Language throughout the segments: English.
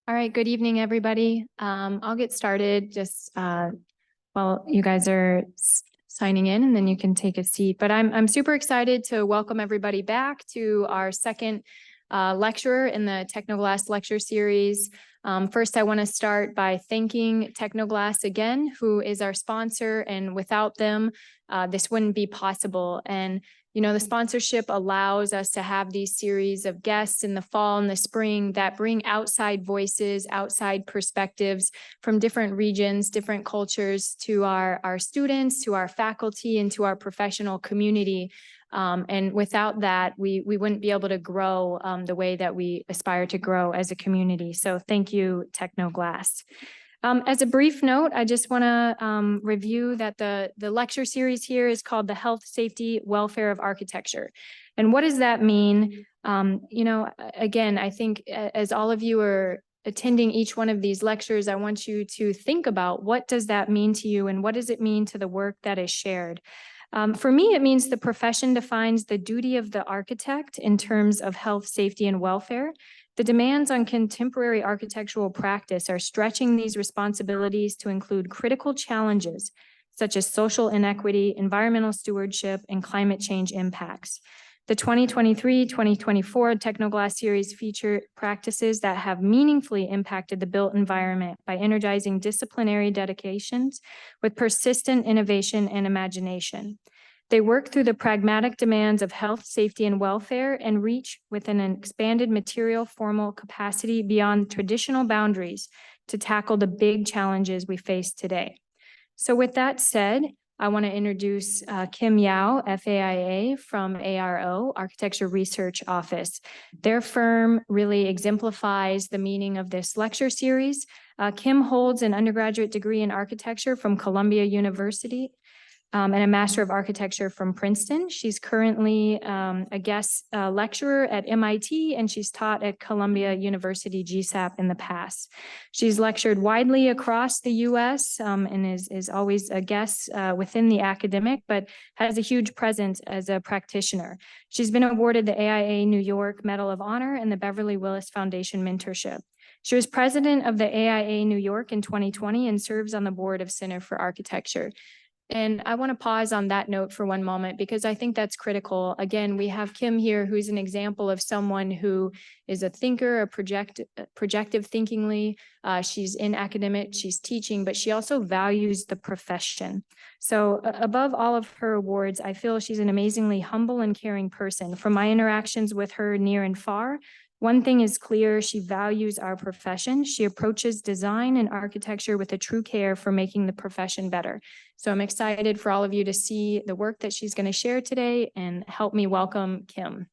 All right, good evening, everybody. I'll get started just while you guys are signing in, and then you can take a seat. But I'm super excited to welcome everybody back to our second lecture in the Tecnoglass lecture series. First, I want to start by thanking Tecnoglass again, who is our sponsor, and without them, this wouldn't be possible. And you know, the sponsorship allows us to have these series of guests in the fall and the spring that bring outside voices, outside perspectives from different regions, different cultures to our students, to our faculty, and to our professional community. And without that, we wouldn't be able to grow the way that we aspire to grow as a community. So thank you, Tecnoglass. As a brief note, I just want to review that the lecture series here is called The Health, Safety, Welfare of Architecture. And what does that mean? You know, again, I think as all of you are attending each one of these lectures, I want you to think about what does that mean to you and what does it mean to the work that is shared. For me, it means the profession defines the duty of the architect in terms of health, safety, and welfare. The demands on contemporary architectural practice are stretching these responsibilities to include critical challenges such as social inequity, environmental stewardship, and climate change impacts. The 2023-2024 Tecnoglass series feature practices that have meaningfully impacted the built environment by energizing disciplinary dedications with persistent innovation and imagination. They work through the pragmatic demands of health, safety, and welfare and reach with an expanded material formal capacity beyond traditional boundaries to tackle the big challenges we face today. So with that said, I want to introduce Kim Yao, FAIA from ARO, Architecture Research Office. Their firm really exemplifies the meaning of this lecture series. Kim holds an undergraduate degree in architecture from Columbia University and a Master of Architecture from Princeton. She's currently a guest lecturer at MIT, and she's taught at Columbia University GSAPP in the past. She's lectured widely across the US and is always a guest within the academic, but has a huge presence as a practitioner. She's been awarded the AIA New York Medal of Honor and the Beverly Willis Foundation Mentorship. She was president of the AIA New York in 2020 and serves on the board of Center for Architecture. And I want to pause on that note for one moment because I think that's critical. Again, we have Kim here, who's an example of someone who is a thinker, a projective thinkingly. She's in academic, she's teaching, but she also values the profession. So above all of her awards, I feel she's an amazingly humble and caring person. From my interactions with her near and far, one thing is clear, she values our profession. She approaches design and architecture with a true care for making the profession better. So I'm excited for all of you to see the work that she's going to share today and help me welcome Kim.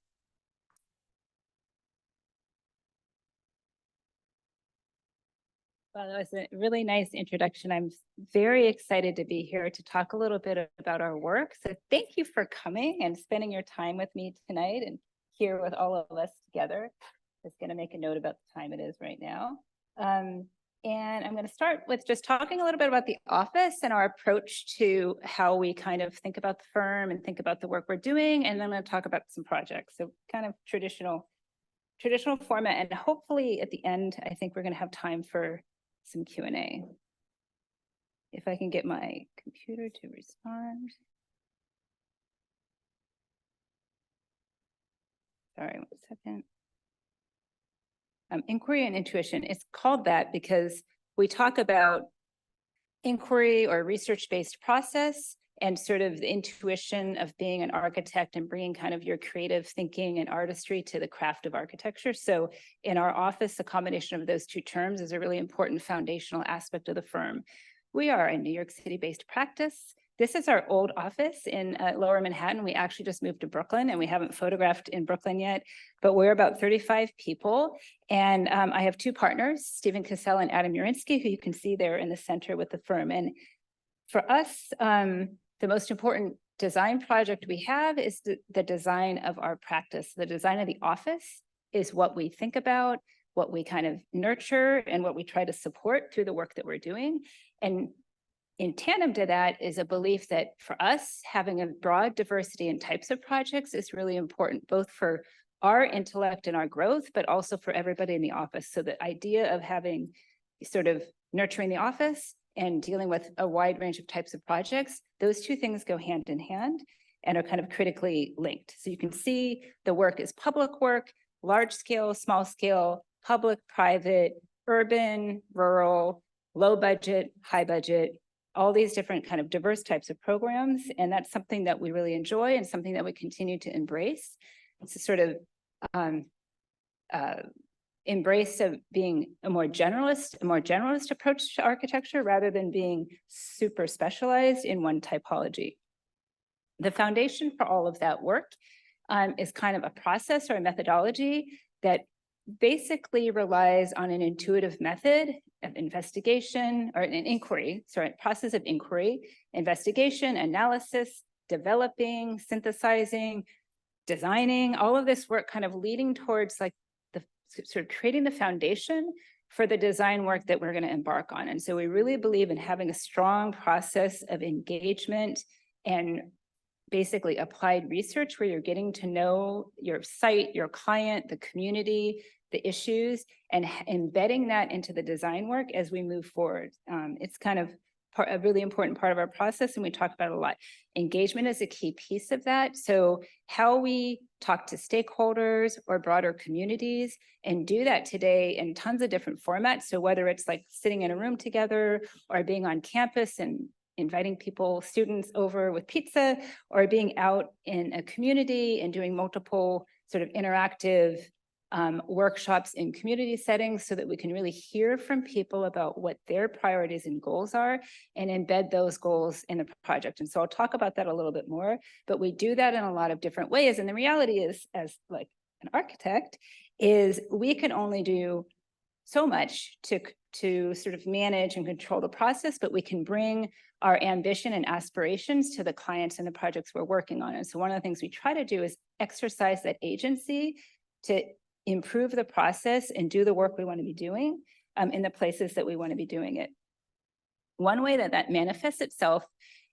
Well, that was a really nice introduction. I'm very excited to be here to talk a little bit about our work. So thank you for coming and spending your time with me tonight and here with all of us together. Just going to make a note about the time it is right now. And I'm going to start with just talking a little bit about the office and our approach to how we kind of think about the firm and think about the work we're doing. And then I'm going to talk about some projects. So kind of traditional format. And hopefully at the end, I think we're going to have time for some Q&A. If I can get my computer to respond. Sorry, 1 second. Inquiry and intuition. It's called that because we talk about inquiry or research-based process and sort of the intuition of being an architect and bringing kind of your creative thinking and artistry to the craft of architecture. So in our office, the combination of those two terms is a really important foundational aspect of the firm. We are a New York City-based practice. This is our old office in Lower Manhattan. We actually just moved to Brooklyn and we haven't photographed in Brooklyn yet, but we're about 35 people. And I have two partners, Stephen Cassell and Adam Urinsky, who you can see there in the center with the firm. And for us, the most important design project we have is the design of our practice. The design of the office is what we think about, what we kind of nurture, and what we try to support through the work that we're doing. And in tandem to that is a belief that for us, having a broad diversity in types of projects is really important, both for our intellect and our growth, but also for everybody in the office. So the idea of having sort of nurturing the office and dealing with a wide range of types of projects, those two things go hand in hand and are kind of critically linked. So you can see the work is public work, large scale, small scale, public, private, urban, rural, low budget, high budget, all these different kind of diverse types of programs. And that's something that we really enjoy and something that we continue to embrace. It's a sort of embrace of being a more generalist approach to architecture rather than being super specialized in one typology. The foundation for all of that work is kind of a process or a methodology that basically relies on an intuitive method of investigation or an inquiry, process of inquiry, investigation, analysis, developing, synthesizing, designing, all of this work kind of leading towards like the sort of creating the foundation for the design work that we're going to embark on. And so we really believe in having a strong process of engagement and basically applied research where you're getting to know your site, your client, the community, the issues, and embedding that into the design work as we move forward. It's kind of a really important part of our process, and we talk about it a lot. Engagement is a key piece of that. So how we talk to stakeholders or broader communities and do that today in tons of different formats. So whether it's like sitting in a room together or being on campus and inviting people, students over with pizza, or being out in a community and doing multiple sort of interactive workshops in community settings so that we can really hear from people about what their priorities and goals are and embed those goals in the project. And so I'll talk about that a little bit more, but we do that in a lot of different ways. And the reality is, as like an architect, is we can only do so much to sort of manage and control the process, but we can bring our ambition and aspirations to the clients and the projects we're working on. And so one of the things we try to do is exercise that agency to improve the process and do the work we want to be doing in the places that we want to be doing it. One way that that manifests itself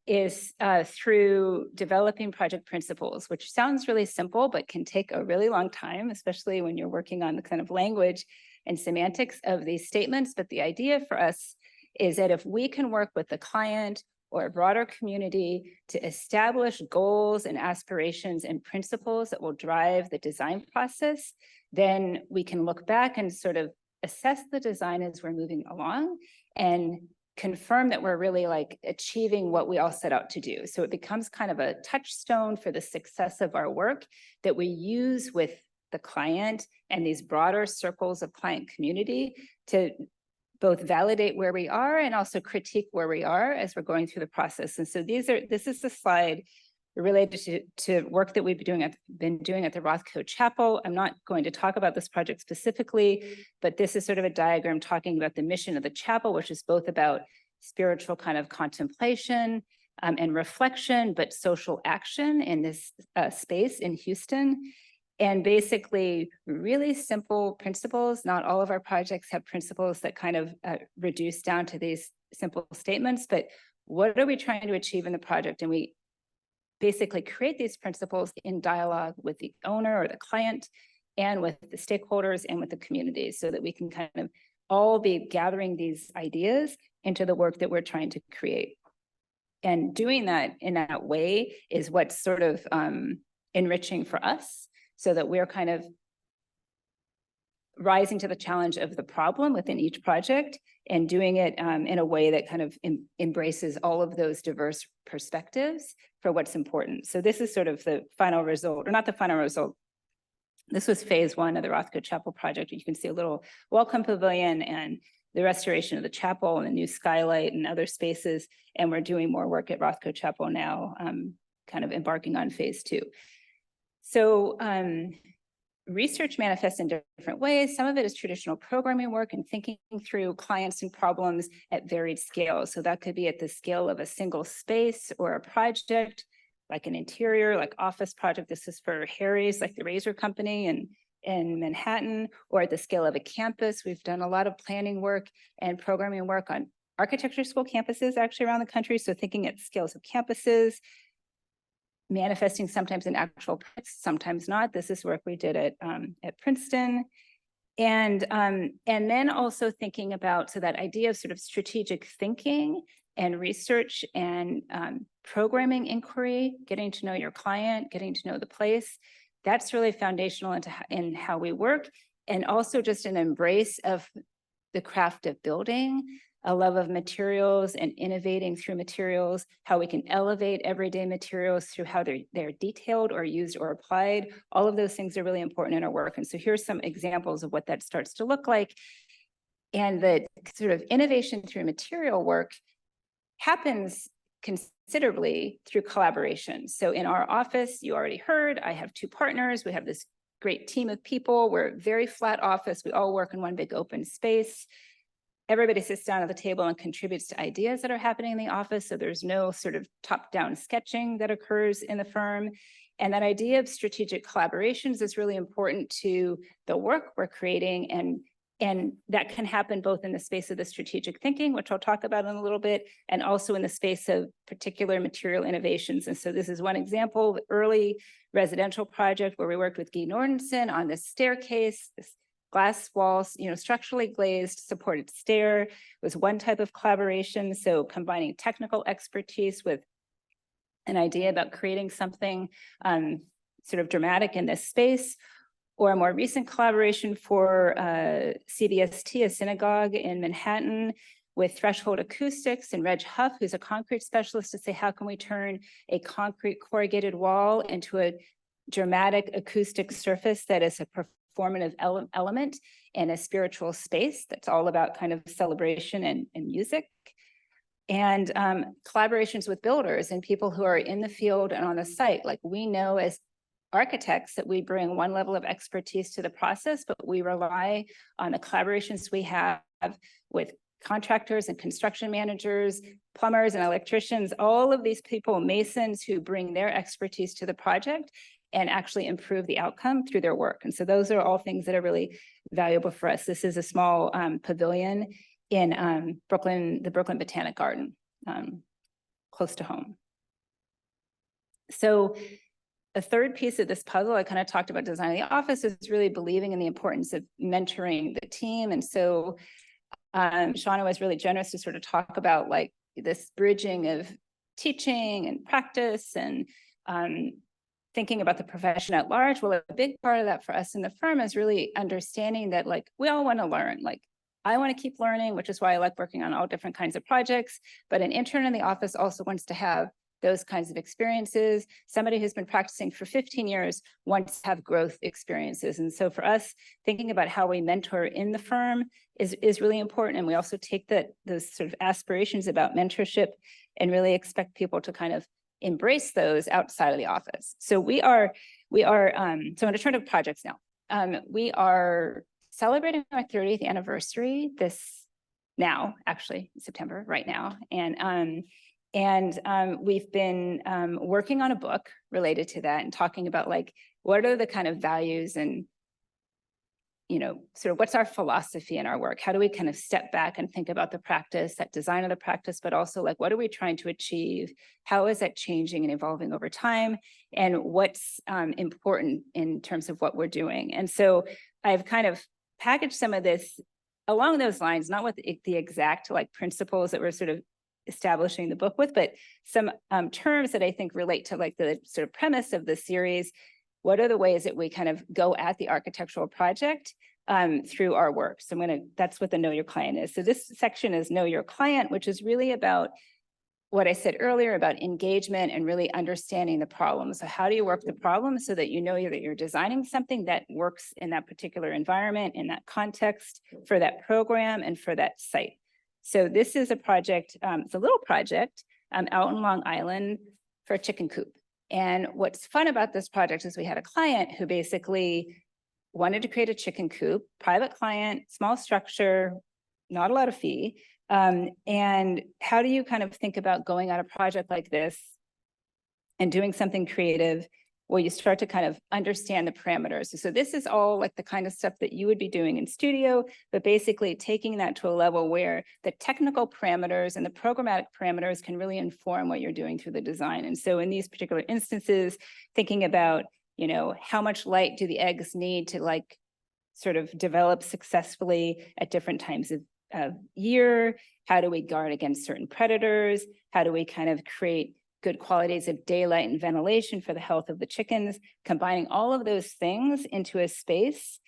is through developing project principles, which sounds really simple, but can take a really long time, especially when you're working on the kind of language and semantics of these statements. But the idea for us is that if we can work with the client or a broader community to establish goals and aspirations and principles that will drive the design process, then we can look back and sort of assess the design as we're moving along and confirm that we're really like achieving what we all set out to do. So it becomes kind of a touchstone for the success of our work that we use with the client and these broader circles of client community to both validate where we are and also critique where we are as we're going through the process. And so this is the slide related to work that we've been doing at the Rothko Chapel. I'm not going to talk about this project specifically, but this is sort of a diagram talking about the mission of the chapel, which is both about spiritual kind of contemplation and reflection, but social action in this space in Houston. And basically really simple principles. Not all of our projects have principles that kind of reduce down to these simple statements, but what are we trying to achieve in the project? And we basically create these principles in dialogue with the owner or the client and with the stakeholders and with the community so that we can kind of all be gathering these ideas into the work that we're trying to create. And doing that in that way is what's sort of enriching for us so that we're kind of rising to the challenge of the problem within each project and doing it in a way that kind of embraces all of those diverse perspectives for what's important. So this is sort of the final result, or not the final result. This was phase one of the Rothko Chapel project. You can see a little welcome pavilion and the restoration of the chapel and the new skylight and other spaces. And we're doing more work at Rothko Chapel now, kind of embarking on phase two. So research manifests in different ways. Some of it is traditional programming work and thinking through clients and problems at varied scales. So that could be at the scale of a single space or a project, like an interior, like office project. This is for Harry's, like the razor company in Manhattan, or at the scale of a campus. We've done a lot of planning work and programming work on architecture school campuses actually around the country. So thinking at scales of campuses. manifesting sometimes in actual practice, sometimes not. This is work we did at Princeton. And then also thinking about, so that idea of sort of strategic thinking and research and programming inquiry, getting to know your client, getting to know the place, that's really foundational in how we work. And also just an embrace of the craft of building, a love of materials and innovating through materials, how we can elevate everyday materials through how they're detailed or used or applied. All of those things are really important in our work. And so here's some examples of what that starts to look like. And the sort of innovation through material work happens considerably through collaboration. So in our office, you already heard, I have 2 partners. We have this great team of people. We're a very flat office. We all work in one big open space. Everybody sits down at the table and contributes to ideas that are happening in the office. So there's no sort of top-down sketching that occurs in the firm. And that idea of strategic collaborations is really important to the work we're creating. And that can happen both in the space of the strategic thinking, which I'll talk about in a little bit, and also in the space of particular material innovations. And so this is one example, the early residential project where we worked with Guy Nordenson on this staircase, this glass walls, structurally glazed supported stair was one type of collaboration. So combining technical expertise with an idea about creating something sort of dramatic in this space. Or a more recent collaboration for CBST, a synagogue in Manhattan, with Threshold Acoustics and Reg Huff, who's a concrete specialist, to say, how can we turn a concrete corrugated wall into a dramatic acoustic surface that is a performative element in a spiritual space that's all about kind of celebration and music. And collaborations with builders and people who are in the field and on the site. Like, we know as architects that we bring one level of expertise to the process, but we rely on the collaborations we have with contractors and construction managers, plumbers and electricians, all of these people, masons, who bring their expertise to the project and actually improve the outcome through their work. And so those are all things that are really valuable for us. This is a small pavilion in Brooklyn, the Brooklyn Botanic Garden, close to home. So a third piece of this puzzle, I kind of talked about designing the office, is really believing in the importance of mentoring the team. And so Shauna was really generous to sort of talk about like this bridging of teaching and practice and thinking about the profession at large. Well, a big part of that for us in the firm is really understanding that like we all want to learn. Like, I want to keep learning, which is why I like working on all different kinds of projects. But an intern in the office also wants to have those kinds of experiences. Somebody who's been practicing for 15 years wants to have growth experiences. And so for us, thinking about how we mentor in the firm is really important. And we also take those sort of aspirations about mentorship and really expect people to kind of embrace those outside of the office. So so I'm going to turn to projects now. We are celebrating our 30th anniversary actually September, right now. And we've been working on a book related to that and talking about like, what are the kind of values and, sort of what's our philosophy in our work? How do we kind of step back and think about the practice, that design of the practice, but also like, what are we trying to achieve? How is that changing and evolving over time? And what's important in terms of what we're doing? And so I've kind of packaged some of this along those lines, not with the exact like principles that we're sort of establishing the book with, but some terms that I think relate to like the sort of premise of the series. What are the ways that we kind of go at the architectural project through our work? So that's what the Know Your Client is. So this section is Know Your Client, which is really about what I said earlier about engagement and really understanding the problem. So how do you work the problem so that you know that you're designing something that works in that particular environment, in that context, for that program and for that site? So this is a project, it's a little project out in Long Island for a chicken coop. And what's fun about this project is we had a client who basically wanted to create a chicken coop, private client, small structure, not a lot of fee. And how do you kind of think about going on a project like this and doing something creative where you start to kind of understand the parameters. So this is all like the kind of stuff that you would be doing in studio, but basically taking that to a level where the technical parameters and the programmatic parameters can really inform what you're doing through the design. And so in these particular instances, thinking about, how much light do the eggs need to like sort of develop successfully at different times of year? How do we guard against certain predators? How do we kind of create good qualities of daylight and ventilation for the health of the chickens, combining all of those things into a space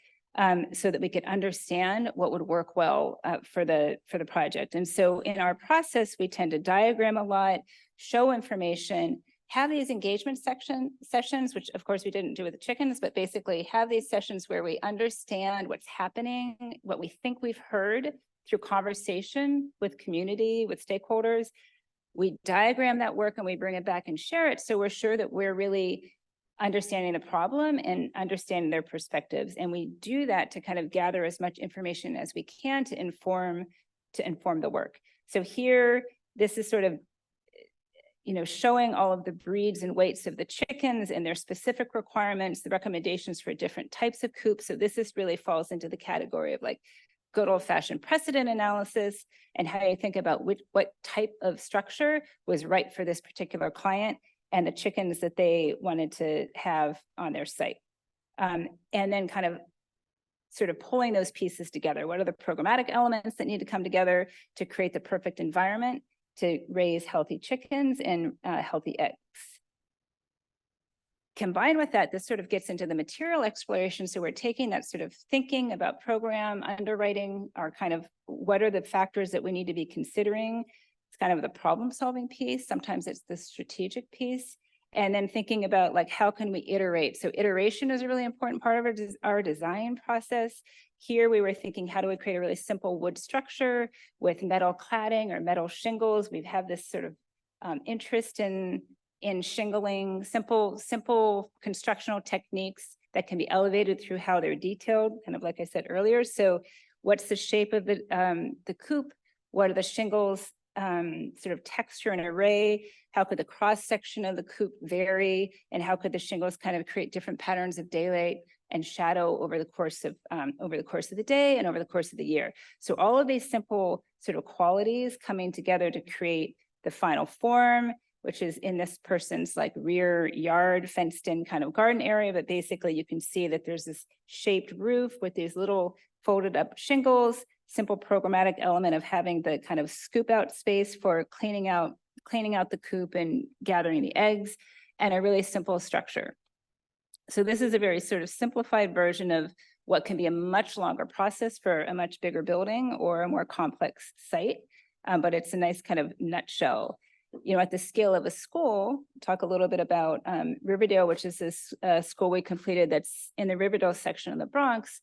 so that we could understand what would work well for the project. And so in our process, we tend to diagram a lot, show information, have these engagement sessions, which of course we didn't do with the chickens, but basically have these sessions where we understand what's happening, what we think we've heard through conversation with community, with stakeholders. We diagram that work and we bring it back and share it. So we're sure that we're really understanding the problem and understanding their perspectives. And we do that to kind of gather as much information as we can to inform the work. So here, this is sort of, showing all of the breeds and weights of the chickens and their specific requirements, the recommendations for different types of coops. So this really falls into the category of like good old-fashioned precedent analysis and how you think about what type of structure was right for this particular client and the chickens that they wanted to have on their site. And then kind of sort of pulling those pieces together. What are the programmatic elements that need to come together to create the perfect environment to raise healthy chickens and healthy eggs? Combined with that, this sort of gets into the material exploration. So we're taking that sort of thinking about program underwriting, our kind of what are the factors that we need to be considering. It's kind of the problem solving piece. Sometimes it's the strategic piece. And then thinking about like, how can we iterate? So iteration is a really important part of our design process. Here we were thinking, how do we create a really simple wood structure with metal cladding or metal shingles? We have this sort of interest in shingling, simple constructional techniques that can be elevated through how they're detailed, kind of like I said earlier. So what's the shape of the coop? What are the shingles, sort of texture and array? How could the cross section of the coop vary? And how could the shingles kind of create different patterns of daylight and shadow over the course of the day and over the course of the year? So all of these simple sort of qualities coming together to create the final form, which is in this person's like rear yard, fenced in kind of garden area. But basically you can see that there's this shaped roof with these little folded up shingles, simple programmatic element of having the kind of scoop out space for cleaning out the coop and gathering the eggs, and a really simple structure. So this is a very sort of simplified version of what can be a much longer process for a much bigger building or a more complex site. But it's a nice kind of nutshell. At the scale of a school, talk a little bit about Riverdale, which is this school we completed that's in the Riverdale section of the Bronx.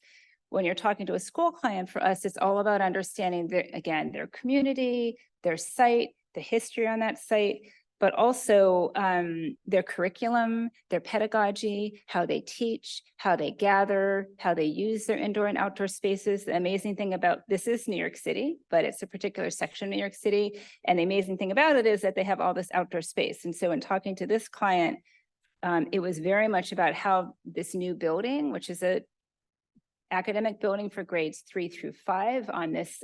When you're talking to a school client, for us, it's all about understanding their community, their site, the history on that site, but also their curriculum, their pedagogy, how they teach, how they gather, how they use their indoor and outdoor spaces. The amazing thing about this is New York City, but it's a particular section of New York City. And the amazing thing about it is that they have all this outdoor space. And so in talking to this client, it was very much about how this new building, which is a academic building for grades 3 through 5 on this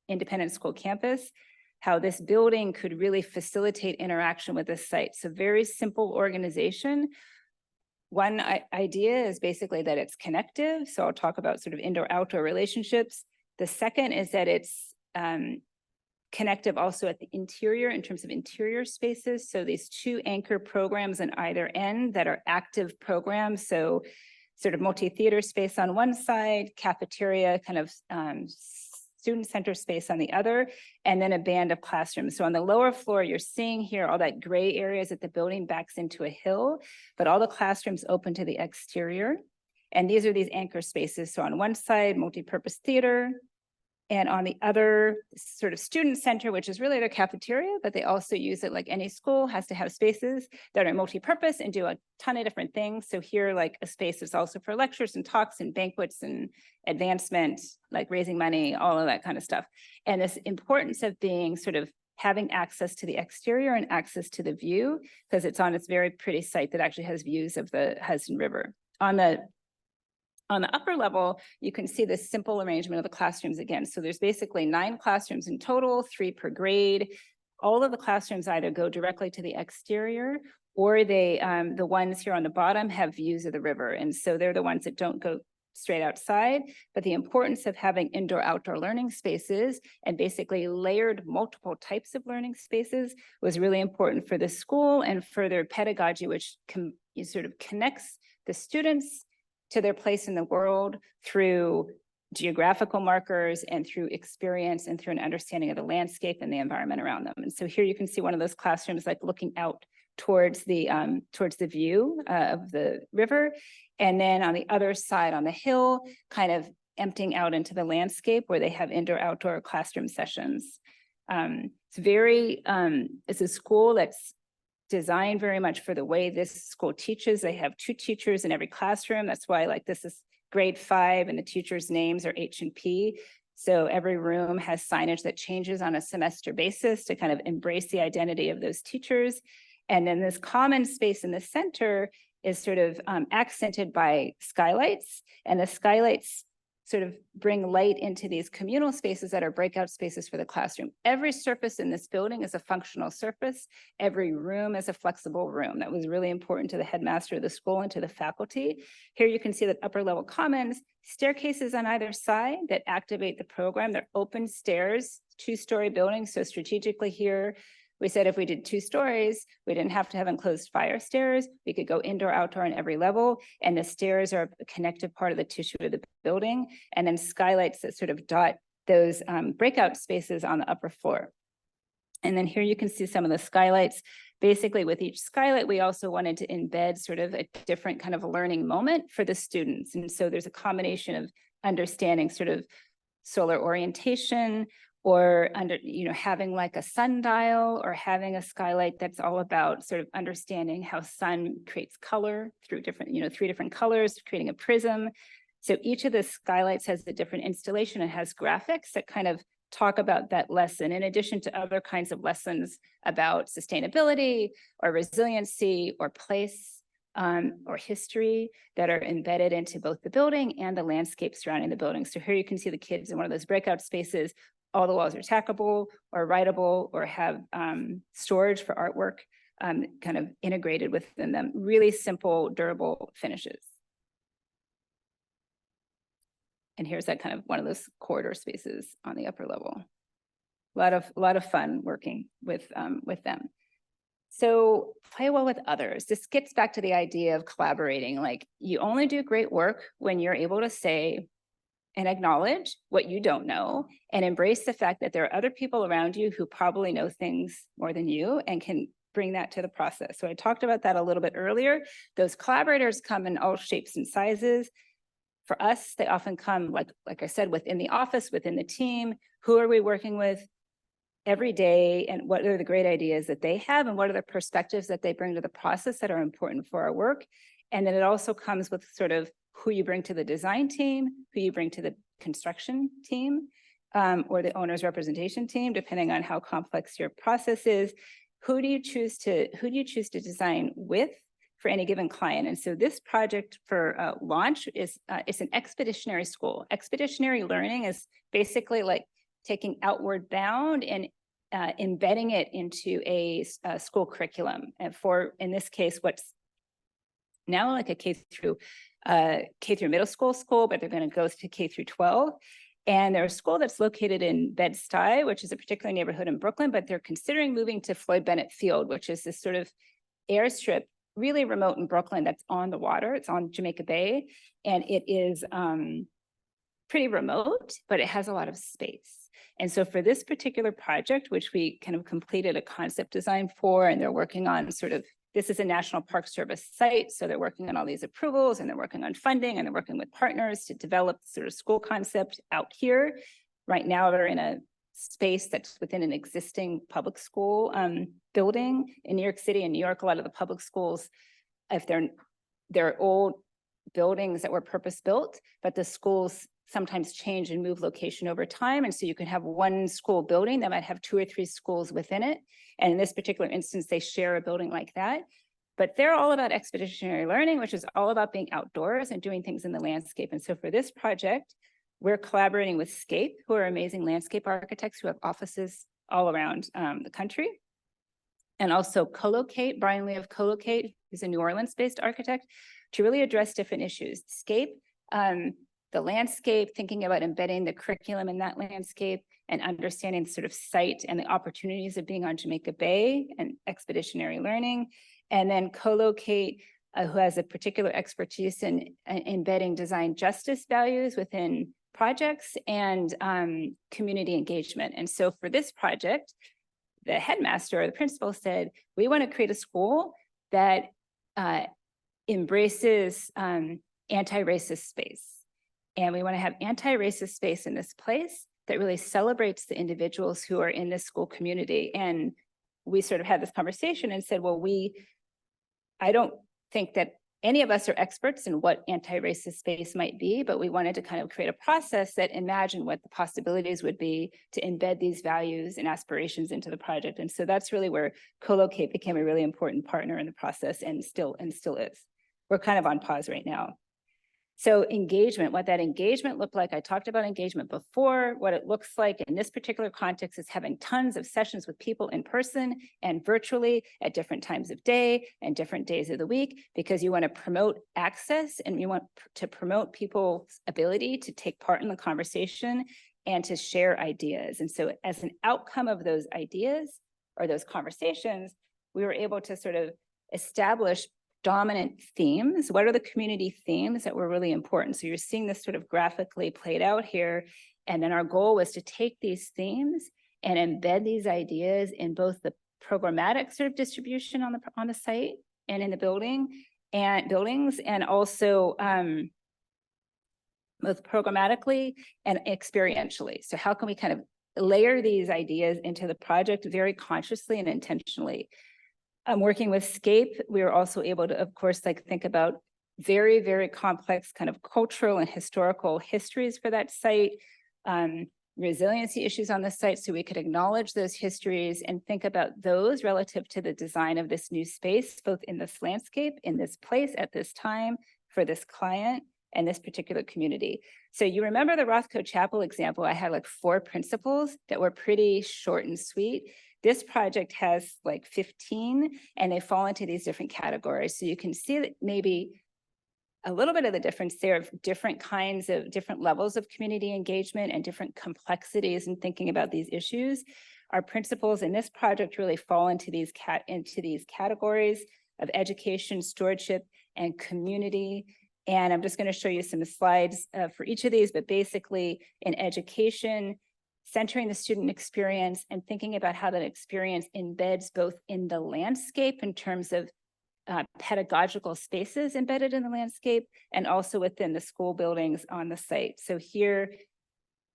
independent school campus, how this building could really facilitate interaction with this site. So very simple organization. One idea is basically that it's connective. So I'll talk about sort of indoor-outdoor relationships. The second is that it's connective also at the interior in terms of interior spaces. So these 2 anchor programs on either end that are active programs. So sort of multi-theater space on one side, cafeteria, kind of student center space on the other, and then a band of classrooms. So on the lower floor, you're seeing here all that gray areas that the building backs into a hill, but all the classrooms open to the exterior. And these are these anchor spaces. So on one side, multi-purpose theater, and on the other, sort of student center, which is really their cafeteria, but they also use it like any school has to have spaces that are multi-purpose and do a ton of different things. So here, like a space is also for lectures and talks and banquets and advancement, like raising money, all of that kind of stuff. And this importance of being sort of having access to the exterior and access to the view, because it's on this very pretty site that actually has views of the Hudson River. On the upper level, you can see this simple arrangement of the classrooms again. So there's basically 9 classrooms in total, 3 per grade. All of the classrooms either go directly to the exterior, or they, the ones here on the bottom have views of the river. And so they're the ones that don't go straight outside, but the importance of having indoor-outdoor learning spaces and basically layered multiple types of learning spaces was really important for the school and for their pedagogy, which sort of connects the students to their place in the world through geographical markers and through experience and through an understanding of the landscape and the environment around them. And so here you can see one of those classrooms like looking out towards the view of the river. And then on the other side on the hill, kind of emptying out into the landscape where they have indoor-outdoor classroom sessions. It's a school that's designed very much for the way this school teaches. They have 2 teachers in every classroom. That's why like this is grade 5 and the teachers' names are H and P. So every room has signage that changes on a semester basis to kind of embrace the identity of those teachers. And then this common space in the center is sort of accented by skylights, and the skylights sort of bring light into these communal spaces that are breakout spaces for the classroom. Every surface in this building is a functional surface. Every room is a flexible room. That was really important to the headmaster of the school and to the faculty. Here you can see that upper level commons, staircases on either side that activate the program. They're open stairs, 2-story buildings. So strategically here, we said if we did 2 stories, we didn't have to have enclosed fire stairs. We could go indoor, outdoor on every level. And the stairs are a connective part of the tissue of the building. And then skylights that sort of dot those breakout spaces on the upper floor. And then here you can see some of the skylights. Basically with each skylight, we also wanted to embed sort of a different kind of learning moment for the students. And so there's a combination of understanding sort of solar orientation, or having like a sundial, or having a skylight that's all about sort of understanding how sun creates color through different, 3 different colors, creating a prism. So each of the skylights has a different installation and has graphics that kind of talk about that lesson, in addition to other kinds of lessons about sustainability or resiliency or place or history that are embedded into both the building and the landscape surrounding the building. So here you can see the kids in one of those breakout spaces. All the walls are tackable or writable or have storage for artwork kind of integrated within them. Really simple, durable finishes. And here's that kind of one of those corridor spaces on the upper level. A lot of fun working with them. So play well with others. This gets back to the idea of collaborating. Like, you only do great work when you're able to say and acknowledge what you don't know, and embrace the fact that there are other people around you who probably know things more than you and can bring that to the process. So I talked about that a little bit earlier. Those collaborators come in all shapes and sizes. For us, they often come, like I said, within the office, within the team. Who are we working with every day, and what are the great ideas that they have, and what are the perspectives that they bring to the process that are important for our work? And then it also comes with sort of who you bring to the design team, who you bring to the construction team, or the owner's representation team, depending on how complex your process is. Who do you choose to design with for any given client? And so this project for launch is it's an expeditionary school. Expeditionary learning is basically like taking outward bound and embedding it into a school curriculum. And for, in this case, what's now like a K through middle school, but they're going to go to K through 12. And they're a school that's located in Bed-Stuy, which is a particular neighborhood in Brooklyn, but they're considering moving to Floyd Bennett Field, which is this sort of airstrip, really remote in Brooklyn, that's on the water. It's on Jamaica Bay, and it is pretty remote, but it has a lot of space. And so for this particular project, which we kind of completed a concept design for, and they're working on sort of, this is a National Park Service site, so they're working on all these approvals, and they're working on funding, and they're working with partners to develop sort of school concept out here. Right now, they're in a space that's within an existing public school building in New York City and New York. A lot of the public schools, if they're old buildings that were purpose built, but the schools sometimes change and move location over time. And so you can have one school building that might have 2 or 3 schools within it. And in this particular instance, they share a building like that. But they're all about expeditionary learning, which is all about being outdoors and doing things in the landscape. And so for this project, we're collaborating with Scape, who are amazing landscape architects who have offices all around the country. And also Colocate, Brian Lee of Colocate, who's a New Orleans-based architect, to really address different issues. Scape, the landscape, thinking about embedding the curriculum in that landscape and understanding the sort of site and the opportunities of being on Jamaica Bay and expeditionary learning. And then Colocate, who has a particular expertise in embedding design justice values within projects and community engagement. And so for this project, the headmaster or the principal said, we want to create a school that embraces anti-racist space. And we want to have anti-racist space in this place that really celebrates the individuals who are in this school community. And we sort of had this conversation and said, well, I don't think that any of us are experts in what anti-racist space might be, but we wanted to kind of create a process that imagined what the possibilities would be to embed these values and aspirations into the project. And so that's really where Colocate became a really important partner in the process and still is. We're kind of on pause right now. So engagement, what that engagement looked like, I talked about engagement before. What it looks like in this particular context is having tons of sessions with people in person and virtually at different times of day and different days of the week, because you want to promote access and you want to promote people's ability to take part in the conversation and to share ideas. And so as an outcome of those ideas or those conversations, we were able to sort of establish dominant themes. What are the community themes that were really important? So you're seeing this sort of graphically played out here. And then our goal was to take these themes and embed these ideas in both the programmatic sort of distribution on the site and in the buildings, and also both programmatically and experientially. So how can we kind of layer these ideas into the project very consciously and intentionally? Working with Scape, we were also able to, of course, think about very, very complex kind of cultural and historical histories for that site, resiliency issues on the site, so we could acknowledge those histories and think about those relative to the design of this new space, both in this landscape, in this place, at this time, for this client, and this particular community. So you remember the Rothko Chapel example, I had 4 principles that were pretty short and sweet. This project has 15, and they fall into these different categories. So you can see that maybe a little bit of the difference there of different levels of community engagement and different complexities in thinking about these issues. Our principles in this project really fall into these categories of education, stewardship, and community. And I'm just going to show you some slides for each of these, but basically in education, centering the student experience and thinking about how that experience embeds both in the landscape in terms of pedagogical spaces embedded in the landscape and also within the school buildings on the site. So here,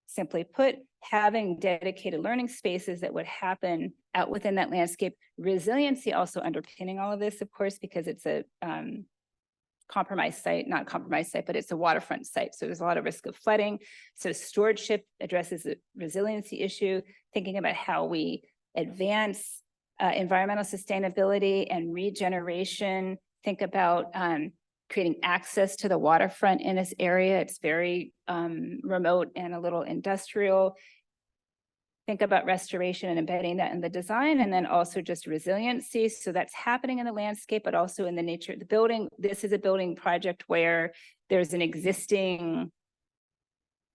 simply put, having dedicated learning spaces that would happen out within that landscape. Resiliency also underpinning all of this, of course, because it's a not compromised site, but it's a waterfront site. So there's a lot of risk of flooding. So stewardship addresses the resiliency issue, thinking about how we advance environmental sustainability and regeneration, think about creating access to the waterfront in this area. It's very remote and a little industrial. Think about restoration and embedding that in the design, and then also just resiliency. So that's happening in the landscape, but also in the nature of the building. This is a building project where there's an existing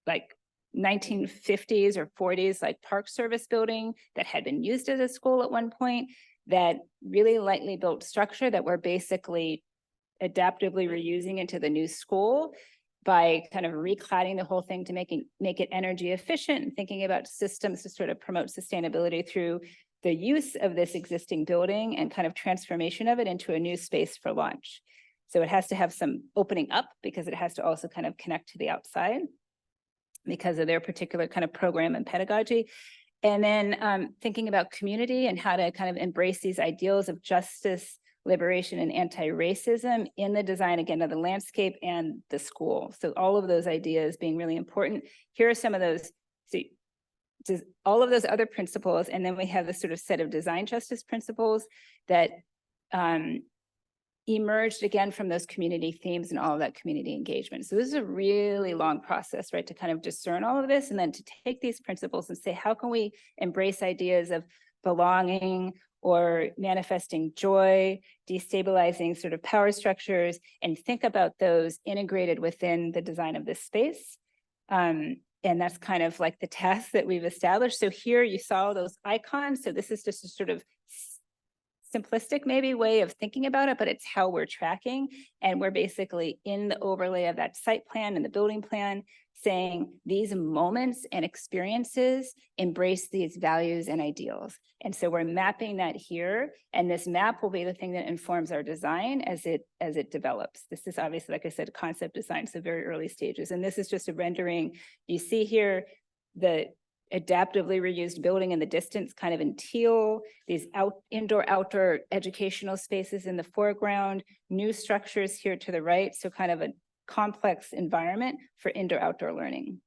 1950s or 40s Park Service building that had been used as a school at one point, that really lightly built structure that we're basically adaptively reusing into the new school by kind of recladding the whole thing to make it energy efficient and thinking about systems to sort of promote sustainability through the use of this existing building and kind of transformation of it into a new space for launch. So it has to have some opening up because it has to also kind of connect to the outside because of their particular kind of program and pedagogy. And then thinking about community and how to kind of embrace these ideals of justice, liberation and anti-racism in the design, again, of the landscape and the school. So all of those ideas being really important. Here are some of those, see, all of those other principles, and then we have this sort of set of design justice principles that emerged again from those community themes and all of that community engagement. So this is a really long process, right, to kind of discern all of this and then to take these principles and say, how can we embrace ideas of belonging or manifesting joy, destabilizing sort of power structures, and think about those integrated within the design of this space. And that's kind of like the task that we've established. So here you saw those icons. So this is just a sort of simplistic maybe way of thinking about it, but it's how we're tracking. And we're basically in the overlay of that site plan and the building plan saying these moments and experiences embrace these values and ideals. And so we're mapping that here, and this map will be the thing that informs our design as it develops. This is obviously, like I said, concept design, so very early stages. And this is just a rendering. You see here the adaptively reused building in the distance, kind of in teal, these indoor-outdoor educational spaces in the foreground, new structures here to the right, so kind of a complex environment for indoor-outdoor learning.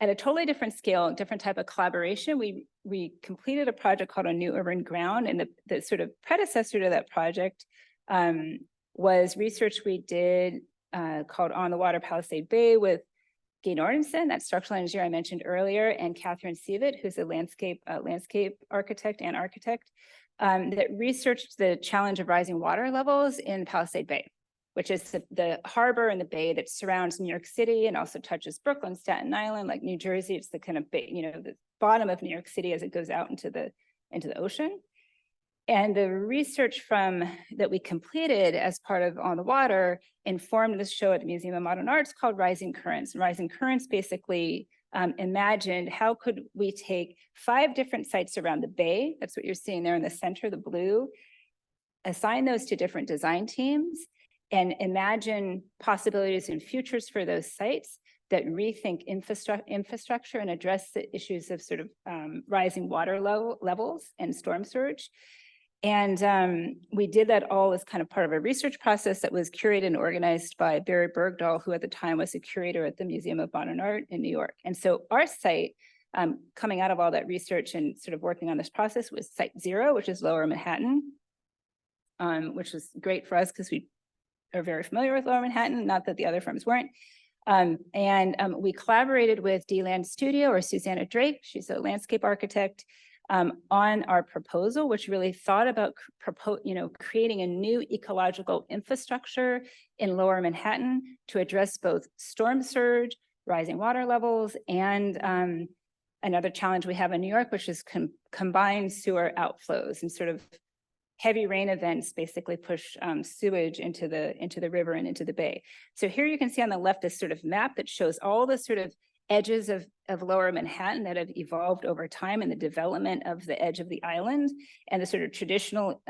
At a totally different scale, different type of collaboration, we completed a project called A New Urban Ground, and the sort of predecessor to that project was research we did called On the Water Palisade Bay with Gay Nordenson, that structural engineer I mentioned earlier, and Catherine Sievett, who's a landscape architect that researched the challenge of rising water levels in Palisade Bay, which is the harbor and the bay that surrounds New York City and also touches Brooklyn, Staten Island, like New Jersey. It's the kind of bay, the bottom of New York City as it goes out into the ocean. And the research that we completed as part of On the Water informed this show at the Museum of Modern Arts called Rising Currents. And Rising Currents basically imagined how could we take 5 different sites around the bay, that's what you're seeing there in the center, the blue, assign those to different design teams, and imagine possibilities and futures for those sites that rethink infrastructure and address the issues of sort of rising water levels and storm surge. And we did that all as kind of part of a research process that was curated and organized by Barry Bergdahl, who at the time was a curator at the Museum of Modern Art in New York. And so our site, coming out of all that research and sort of working on this process, was Site 0, which is Lower Manhattan, which was great for us because we are very familiar with Lower Manhattan, not that the other firms weren't. We collaborated with D-Land Studio, or Susanna Drake, she's a landscape architect, on our proposal, which really thought about creating a new ecological infrastructure in Lower Manhattan to address both storm surge, rising water levels, and another challenge we have in New York, which is combined sewer outflows, and sort of heavy rain events basically push sewage into the river and into the bay. So here you can see on the left this sort of map that shows all the sort of edges of Lower Manhattan that have evolved over time in the development of the edge of the island, and the sort of traditional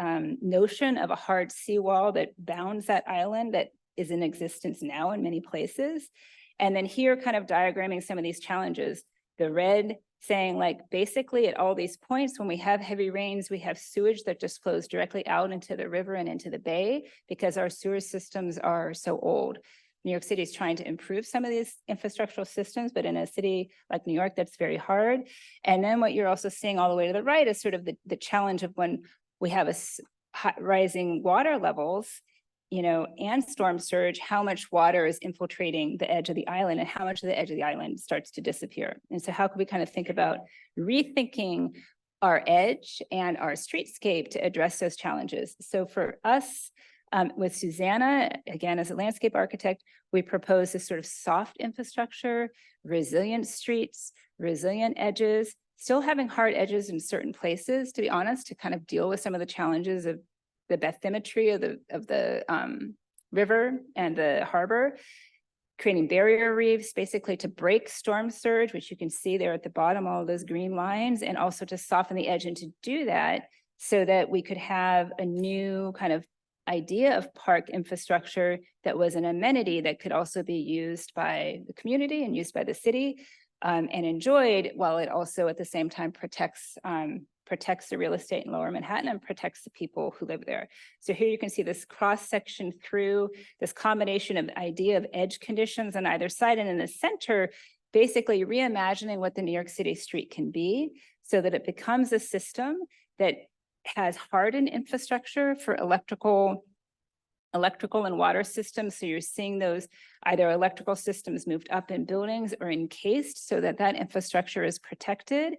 notion of a hard seawall that bounds that island that is in existence now in many places. And then here kind of diagramming some of these challenges, the red saying like basically at all these points when we have heavy rains, we have sewage that just flows directly out into the river and into the bay because our sewer systems are so old. New York City is trying to improve some of these infrastructural systems, but in a city like New York, that's very hard. And then what you're also seeing all the way to the right is sort of the challenge of when we have rising water levels, and storm surge, how much water is infiltrating the edge of the island and how much of the edge of the island starts to disappear. And so how can we kind of think about rethinking our edge and our streetscape to address those challenges? So for us, with Susanna, again, as a landscape architect, we propose this sort of soft infrastructure, resilient streets, resilient edges, still having hard edges in certain places, to be honest, to kind of deal with some of the challenges of the bathymetry of the river and the harbor, creating barrier reefs, basically to break storm surge, which you can see there at the bottom, all of those green lines, and also to soften the edge, and to do that so that we could have a new kind of idea of park infrastructure that was an amenity that could also be used by the community and used by the city and enjoyed, while it also at the same time protects protects the real estate in Lower Manhattan and protects the people who live there. So here you can see this cross section through this combination of idea of edge conditions on either side, and in the center, basically reimagining what the New York City street can be so that it becomes a system that has hardened infrastructure for electrical and water systems. So you're seeing those either electrical systems moved up in buildings or encased so that that infrastructure is protected,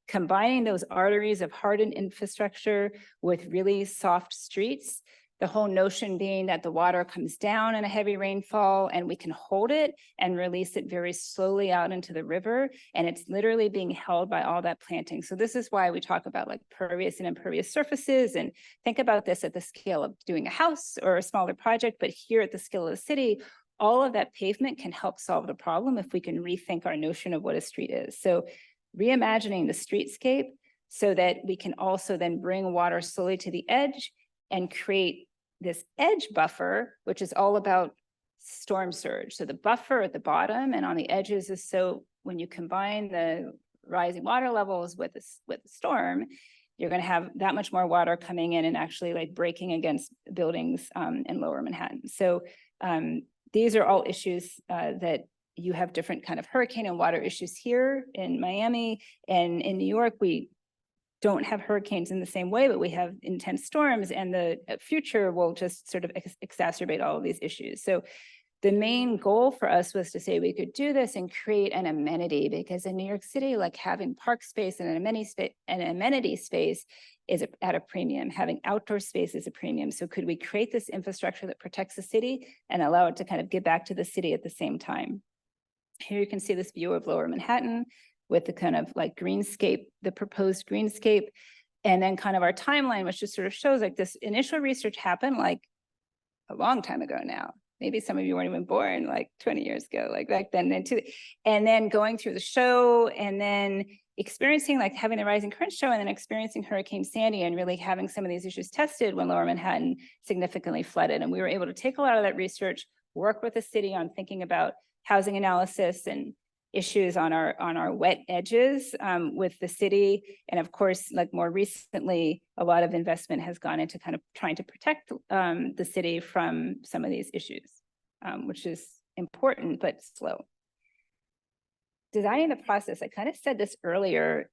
combining those arteries of hardened infrastructure with really soft streets. The whole notion being that the water comes down in a heavy rainfall and we can hold it and release it very slowly out into the river. And it's literally being held by all that planting. So this is why we talk about like pervious and impervious surfaces, and think about this at the scale of doing a house or a smaller project. But here at the scale of the city, all of that pavement can help solve the problem if we can rethink our notion of what a street is. So reimagining the streetscape so that we can also then bring water slowly to the edge and create this edge buffer, which is all about storm surge. So the buffer at the bottom and on the edges is so when you combine the rising water levels with the storm, you're going to have that much more water coming in and actually like breaking against buildings in Lower Manhattan. So these are all issues that you have different kind of hurricane and water issues here in Miami, and in New York, we don't have hurricanes in the same way, but we have intense storms, and the future will just sort of exacerbate all of these issues. So the main goal for us was to say we could do this and create an amenity, because in New York City, like having park space and an amenity space is at a premium. Having outdoor space is a premium. So could we create this infrastructure that protects the city and allow it to kind of give back to the city at the same time? Here you can see this view of Lower Manhattan with the kind of like greenscape, the proposed greenscape, and then kind of our timeline, which just sort of shows like this initial research happened like a long time ago now. Maybe some of you weren't even born like 20 years ago, like back then. And then going through the show and then experiencing like having the Rising Current show and then experiencing Hurricane Sandy and really having some of these issues tested when Lower Manhattan significantly flooded. And we were able to take a lot of that research, work with the city on thinking about housing analysis and issues on our wet edges with the city. And of course, like more recently, a lot of investment has gone into kind of trying to protect the city from some of these issues, which is important, but slow. Designing the process, I kind of said this earlier,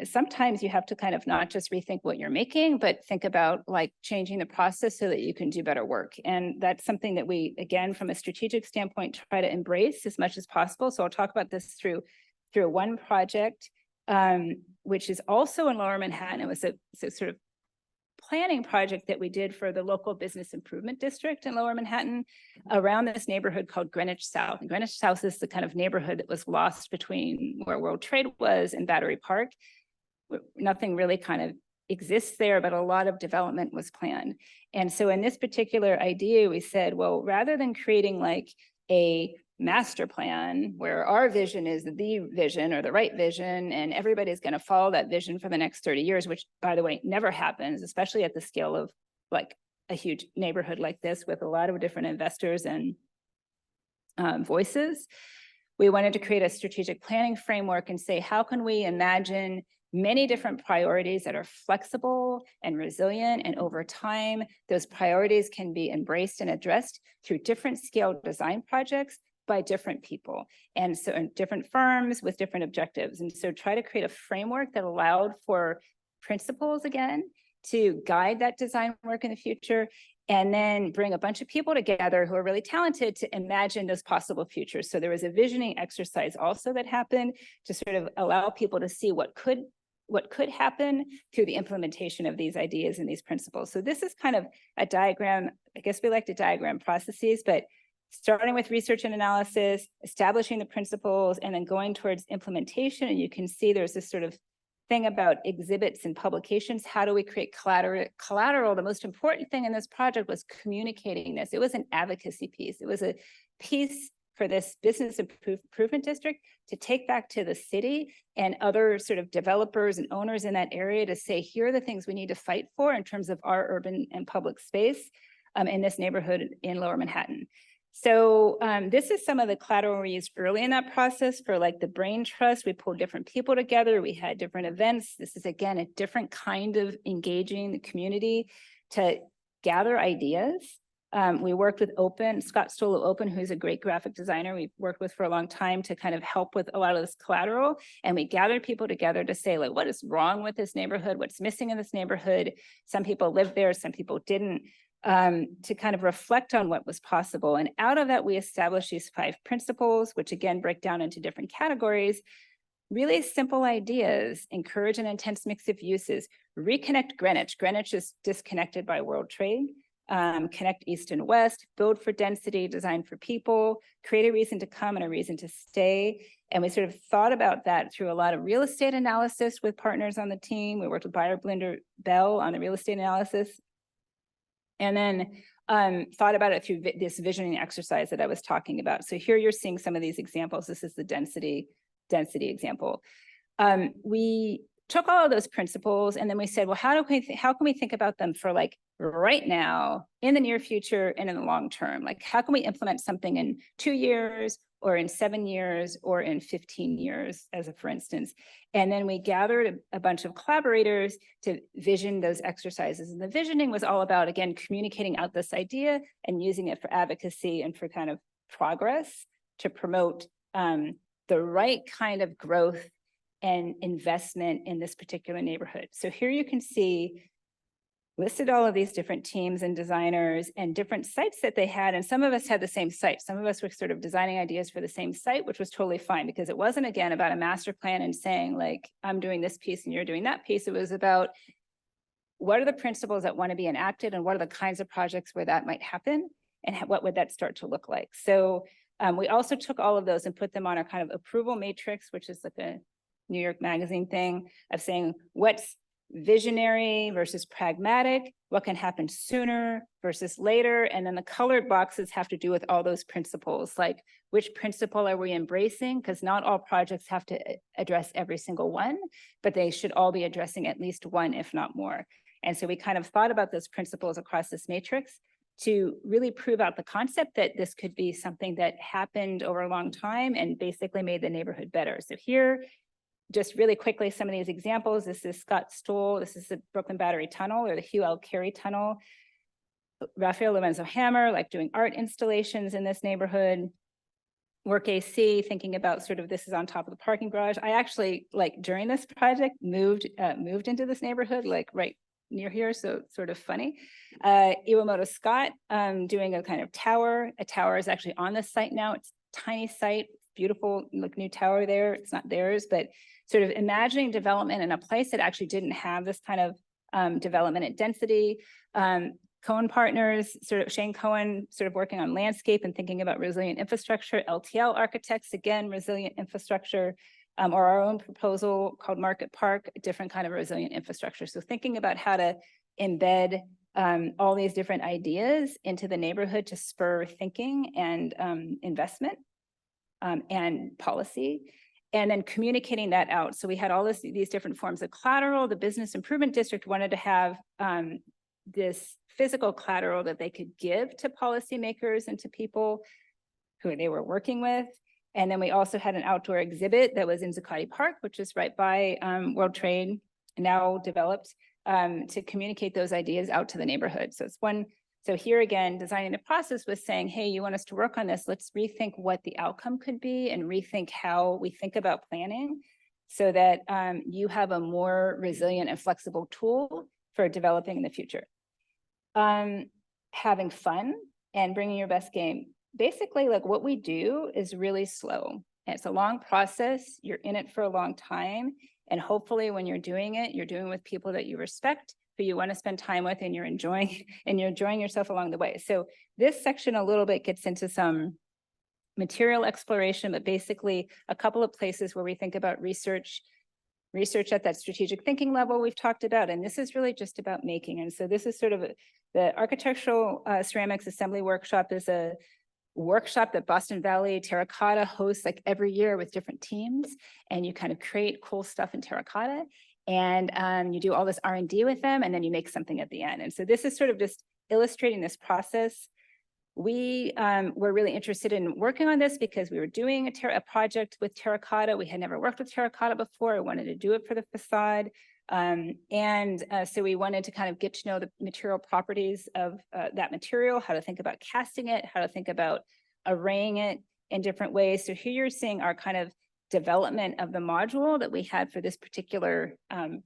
sometimes you have to kind of not just rethink what you're making, but think about like changing the process so that you can do better work. And that's something that we, again, from a strategic standpoint, try to embrace as much as possible. So I'll talk about this through one project, which is also in Lower Manhattan. It was a sort of planning project that we did for the local business improvement district in Lower Manhattan around this neighborhood called Greenwich South. And Greenwich South is the kind of neighborhood that was lost between where World Trade was and Battery Park. Nothing really kind of exists there, but a lot of development was planned. And so in this particular idea, we said, well, rather than creating like a master plan where our vision is the vision or the right vision and everybody's going to follow that vision for the next 30 years, which by the way never happens, especially at the scale of like a huge neighborhood like this with a lot of different investors and voices. We wanted to create a strategic planning framework and say, how can we imagine many different priorities that are flexible and resilient, and over time those priorities can be embraced and addressed through different scale design projects by different people, and so in different firms with different objectives. And so try to create a framework that allowed for principals again to guide that design work in the future, and then bring a bunch of people together who are really talented to imagine those possible futures. So there was a visioning exercise also that happened to sort of allow people to see what could happen through the implementation of these ideas and these principles. So this is kind of a diagram. I guess we like to diagram processes, but starting with research and analysis, establishing the principles, and then going towards implementation. And you can see there's this sort of thing about exhibits and publications. How do we create collateral? The most important thing in this project was communicating this. It was an advocacy piece. It was a piece for this business improvement district to take back to the city and other sort of developers and owners in that area to say, here are the things we need to fight for in terms of our urban and public space in this neighborhood in Lower Manhattan. So this is some of the collateral we used early in that process for like the brain trust. We pulled different people together. We had different events. This is, again, a different kind of engaging the community to gather ideas. We worked with Scott Stoll of Open, who's a great graphic designer we've worked with for a long time to kind of help with a lot of this collateral. And we gathered people together to say, like, what is wrong with this neighborhood? What's missing in this neighborhood? Some people lived there, some people didn't. To kind of reflect on what was possible. And out of that, we established these 5 principles, which again, break down into different categories. Really simple ideas: encourage an intense mix of uses, reconnect Greenwich. Greenwich is disconnected by world trade. Connect East and West, build for density, design for people, create a reason to come and a reason to stay. And we sort of thought about that through a lot of real estate analysis with partners on the team. We worked with Buyer Blinder Bell on the real estate analysis. And then thought about it through this visioning exercise that I was talking about. So here you're seeing some of these examples. This is the density example. We took all of those principles and then we said, well, how can we think about them for like right now, in the near future, and in the long term? Like, how can we implement something in 2 years or in 7 years or in 15 years, as a for instance? And then we gathered a bunch of collaborators to vision those exercises. And the visioning was all about, again, communicating out this idea and using it for advocacy and for kind of progress to promote the right kind of growth and investment in this particular neighborhood. So here you can see listed all of these different teams and designers and different sites that they had. And some of us had the same site. Some of us were sort of designing ideas for the same site, which was totally fine, because it wasn't, again, about a master plan and saying like, I'm doing this piece and you're doing that piece. It was about what are the principles that want to be enacted and what are the kinds of projects where that might happen and what would that start to look like? So we also took all of those and put them on our kind of approval matrix, which is like a New York Magazine thing of saying what's visionary versus pragmatic, what can happen sooner versus later. And then the colored boxes have to do with all those principles, like which principle are we embracing? Because not all projects have to address every single one, but they should all be addressing at least one, if not more. And so we kind of thought about those principles across this matrix to really prove out the concept that this could be something that happened over a long time and basically made the neighborhood better. So here, just really quickly, some of these examples. This is Scott Stoll. This is the Brooklyn Battery Tunnel or the Hugh L. Carey Tunnel. Raphael Lorenzo Hammer, like doing art installations in this neighborhood. Work AC, thinking about sort of this is on top of the parking garage. I actually, like during this project, moved into this neighborhood, like right near here, so it's sort of funny. Iwamoto Scott doing a kind of tower. A tower is actually on this site now. It's a tiny site, beautiful, like new tower there. It's not theirs, but sort of imagining development in a place that actually didn't have this kind of development at density. Cohen Partners, sort of Shane Cohen, sort of working on landscape and thinking about resilient infrastructure. LTL Architects, again, resilient infrastructure, or our own proposal called Market Park, a different kind of resilient infrastructure. So thinking about how to embed all these different ideas into the neighborhood to spur thinking and investment and policy. And then communicating that out. So we had all these different forms of collateral. The Business Improvement District wanted to have this physical collateral that they could give to policymakers and to people who they were working with. And then we also had an outdoor exhibit that was in Zuccotti Park, which is right by World Trade, now developed to communicate those ideas out to the neighborhood. So it's one. So here again, designing the process was saying, hey, you want us to work on this? Let's rethink what the outcome could be and rethink how we think about planning so that you have a more resilient and flexible tool for developing in the future. Having fun and bringing your best game. Basically, like what we do is really slow. And it's a long process. You're in it for a long time. And hopefully when you're doing it, you're doing it with people that you respect, who you want to spend time with, and you're enjoying yourself along the way. So this section a little bit gets into some material exploration, but basically a couple of places where we think about research at that strategic thinking level we've talked about. And this is really just about making. And so this is sort of the Architectural Ceramics Assembly Workshop is a workshop that Boston Valley Terracotta hosts like every year with different teams. And you kind of create cool stuff in terracotta. And you do all this R&D with them, and then you make something at the end. And so this is sort of just illustrating this process. We were really interested in working on this because we were doing a project with terracotta. We had never worked with terracotta before. I wanted to do it for the facade. So we wanted to kind of get to know the material properties of that material, how to think about casting it, how to think about arraying it in different ways. So here you're seeing our kind of development of the module that we had for this particular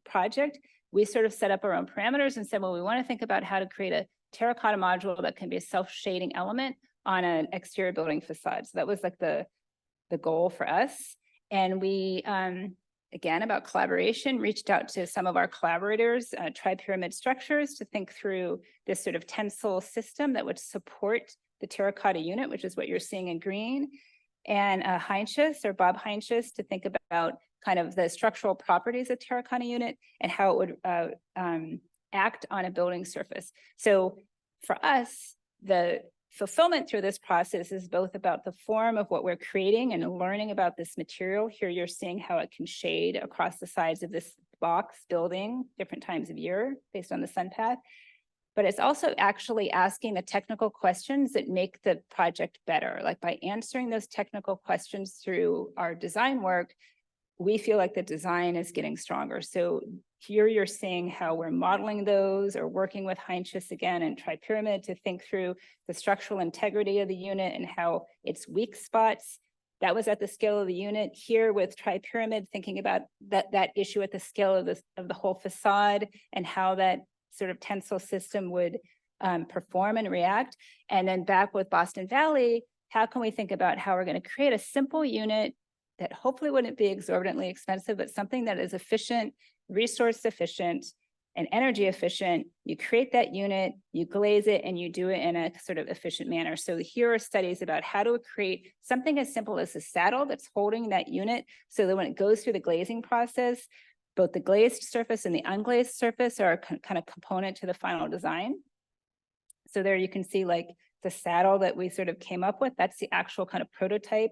project. We sort of set up our own parameters and said, well, we want to think about how to create a terracotta module that can be a self-shading element on an exterior building facade. So that was like the goal for us. And we, again, about collaboration, reached out to some of our collaborators, tri-pyramid structures, to think through this sort of tensile system that would support the terracotta unit, which is what you're seeing in green, and Heinsius, or Bob Heinsius, to think about kind of the structural properties of terracotta unit and how it would act on a building surface. So for us, the fulfillment through this process is both about the form of what we're creating and learning about this material. Here you're seeing how it can shade across the sides of this box building different times of year based on the sun path. But it's also actually asking the technical questions that make the project better. Like by answering those technical questions through our design work, we feel like the design is getting stronger. So here you're seeing how we're modeling those, or working with Heinsius again and tri-pyramid to think through the structural integrity of the unit and how its weak spots. That was at the scale of the unit. Here with tri-pyramid, thinking about that issue at the scale of the whole facade and how that sort of tensile system would perform and react. And then back with Boston Valley, how can we think about how we're going to create a simple unit that hopefully wouldn't be exorbitantly expensive, but something that is efficient, resource efficient, and energy efficient. You create that unit, you glaze it, and you do it in a sort of efficient manner. So here are studies about how to create something as simple as a saddle that's holding that unit, so that when it goes through the glazing process, both the glazed surface and the unglazed surface are a kind of component to the final design. So there you can see like the saddle that we sort of came up with. That's the actual kind of prototype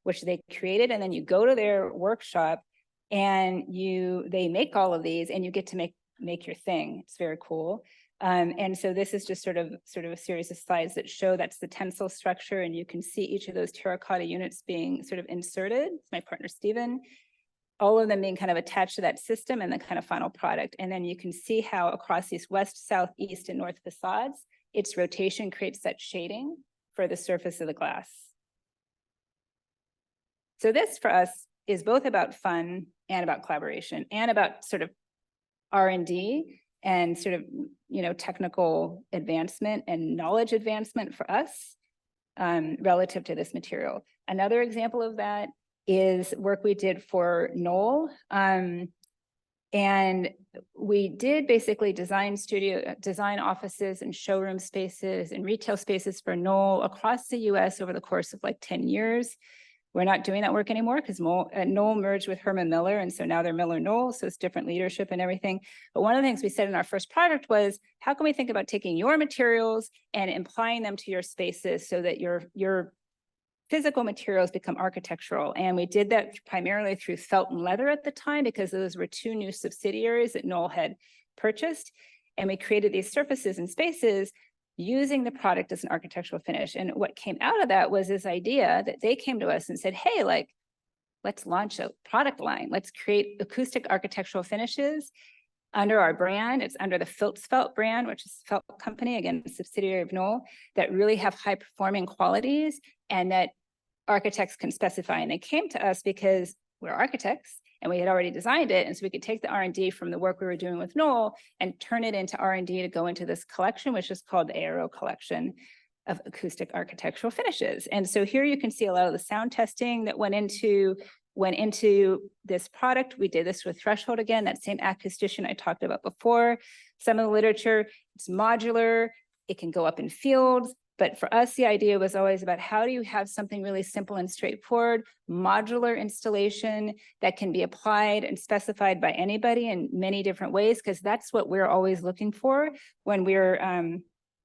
which they created. And then you go to their workshop and they make all of these, and you get to make your thing. It's very cool. And so this is just sort of a series of slides that show that's the tensile structure, and you can see each of those terracotta units being sort of inserted. It's my partner, Stephen. All of them being kind of attached to that system and the kind of final product. And then you can see how across these west, south, east, and north facades, its rotation creates that shading for the surface of the glass. So this for us is both about fun and about collaboration and about sort of R&D and sort of, technical advancement and knowledge advancement for us relative to this material. Another example of that is work we did for Knoll. And we did basically design offices and showroom spaces and retail spaces for Knoll across the US over the course of like 10 years. We're not doing that work anymore because Knoll merged with Herman Miller, and so now they're Miller Knoll, so it's different leadership and everything. But one of the things we said in our first project was, how can we think about taking your materials and applying them to your spaces so that your physical materials become architectural? And we did that primarily through felt and leather at the time, because those were two new subsidiaries that Knoll had purchased. And we created these surfaces and spaces using the product as an architectural finish. And what came out of that was this idea that they came to us and said, hey, like, let's launch a product line. Let's create acoustic architectural finishes under our brand. It's under the Filtz Felt brand, which is Felt Company, again, a subsidiary of Knoll, that really have high performing qualities and that architects can specify. And they came to us because we're architects and we had already designed it. And so we could take the R&D from the work we were doing with Knoll and turn it into R&D to go into this collection, which is called the AIRO collection of acoustic architectural finishes. And so here you can see a lot of the sound testing that went into this product. We did this with Threshold again, that same acoustician I talked about before. Some of the literature, it's modular, it can go up in fields. But for us, the idea was always about how do you have something really simple and straightforward, modular installation that can be applied and specified by anybody in many different ways, because that's what we're always looking for when we're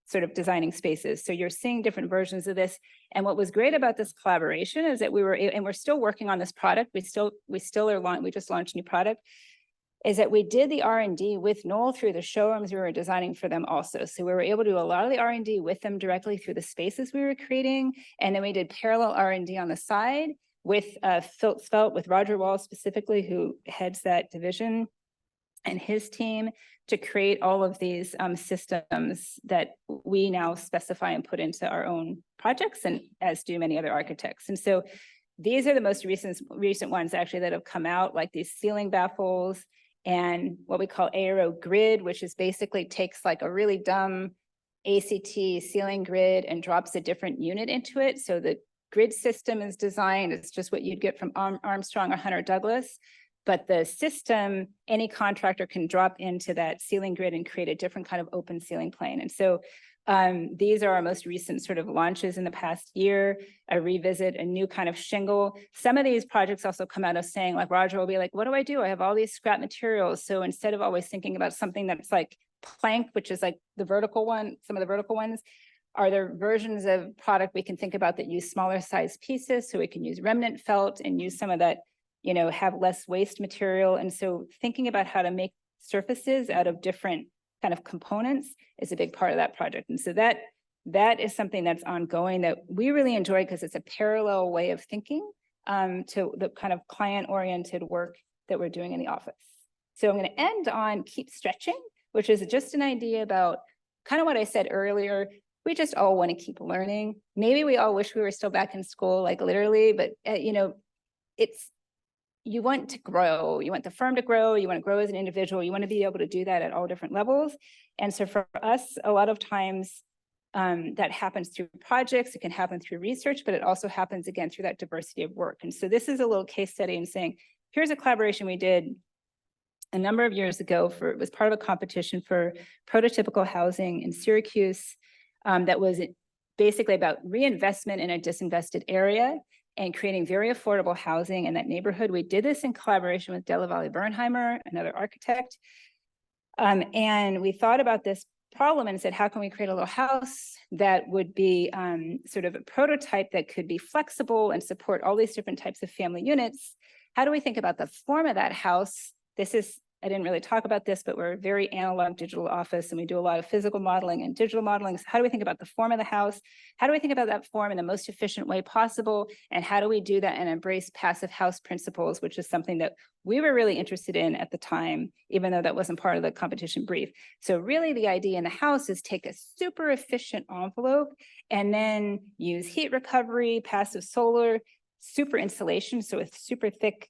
sort of designing spaces. So you're seeing different versions of this. And what was great about this collaboration is that we're still working on this product. We just launched a new product. is that we did the R&D with Knoll through the showrooms we were designing for them also. So we were able to do a lot of the R&D with them directly through the spaces we were creating. And then we did parallel R&D on the side with Felt, with Roger Wall specifically, who heads that division, and his team, to create all of these systems that we now specify and put into our own projects, and as do many other architects. And so these are the most recent ones actually that have come out, like these ceiling baffles and what we call aero grid, which is basically takes like a really dumb ACT ceiling grid and drops a different unit into it. So the grid system is designed, it's just what you'd get from Armstrong or Hunter Douglas. But the system, any contractor can drop into that ceiling grid and create a different kind of open ceiling plane. And so these are our most recent sort of launches in the past year, a revisit, a new kind of shingle. Some of these projects also come out of saying, like, Roger will be like, what do? I have all these scrap materials. So instead of always thinking about something that's like plank, which is like the vertical one, some of the vertical ones, are there versions of product we can think about that use smaller size pieces? So we can use remnant felt and use some of that, you know, have less waste material. And so thinking about how to make surfaces out of different kind of components is a big part of that project. And so that is something that's ongoing that we really enjoy, because it's a parallel way of thinking to the kind of client-oriented work that we're doing in the office. So I'm going to end on keep stretching, which is just an idea about kind of what I said earlier. We just all want to keep learning. Maybe we all wish we were still back in school, like literally, but you know, you want to grow, you want the firm to grow, you want to grow as an individual, you want to be able to do that at all different levels. And so for us, a lot of times that happens through projects, it can happen through research, but it also happens again through that diversity of work. And so this is a little case study in saying, here's a collaboration we did a number of years ago it was part of a competition for prototypical housing in Syracuse that was basically about reinvestment in a disinvested area and creating very affordable housing in that neighborhood. We did this in collaboration with Della Valle Bernheimer, another architect. And we thought about this problem and said, how can we create a little house that would be sort of a prototype that could be flexible and support all these different types of family units? How do we think about the form of that house? I didn't really talk about this, but we're a very analog digital office, and we do a lot of physical modeling and digital modeling. So how do we think about the form of the house? How do we think about that form in the most efficient way possible? And how do we do that and embrace passive house principles, which is something that we were really interested in at the time, even though that wasn't part of the competition brief. So really the idea in the house is take a super efficient envelope and then use heat recovery, passive solar, super insulation, so a super thick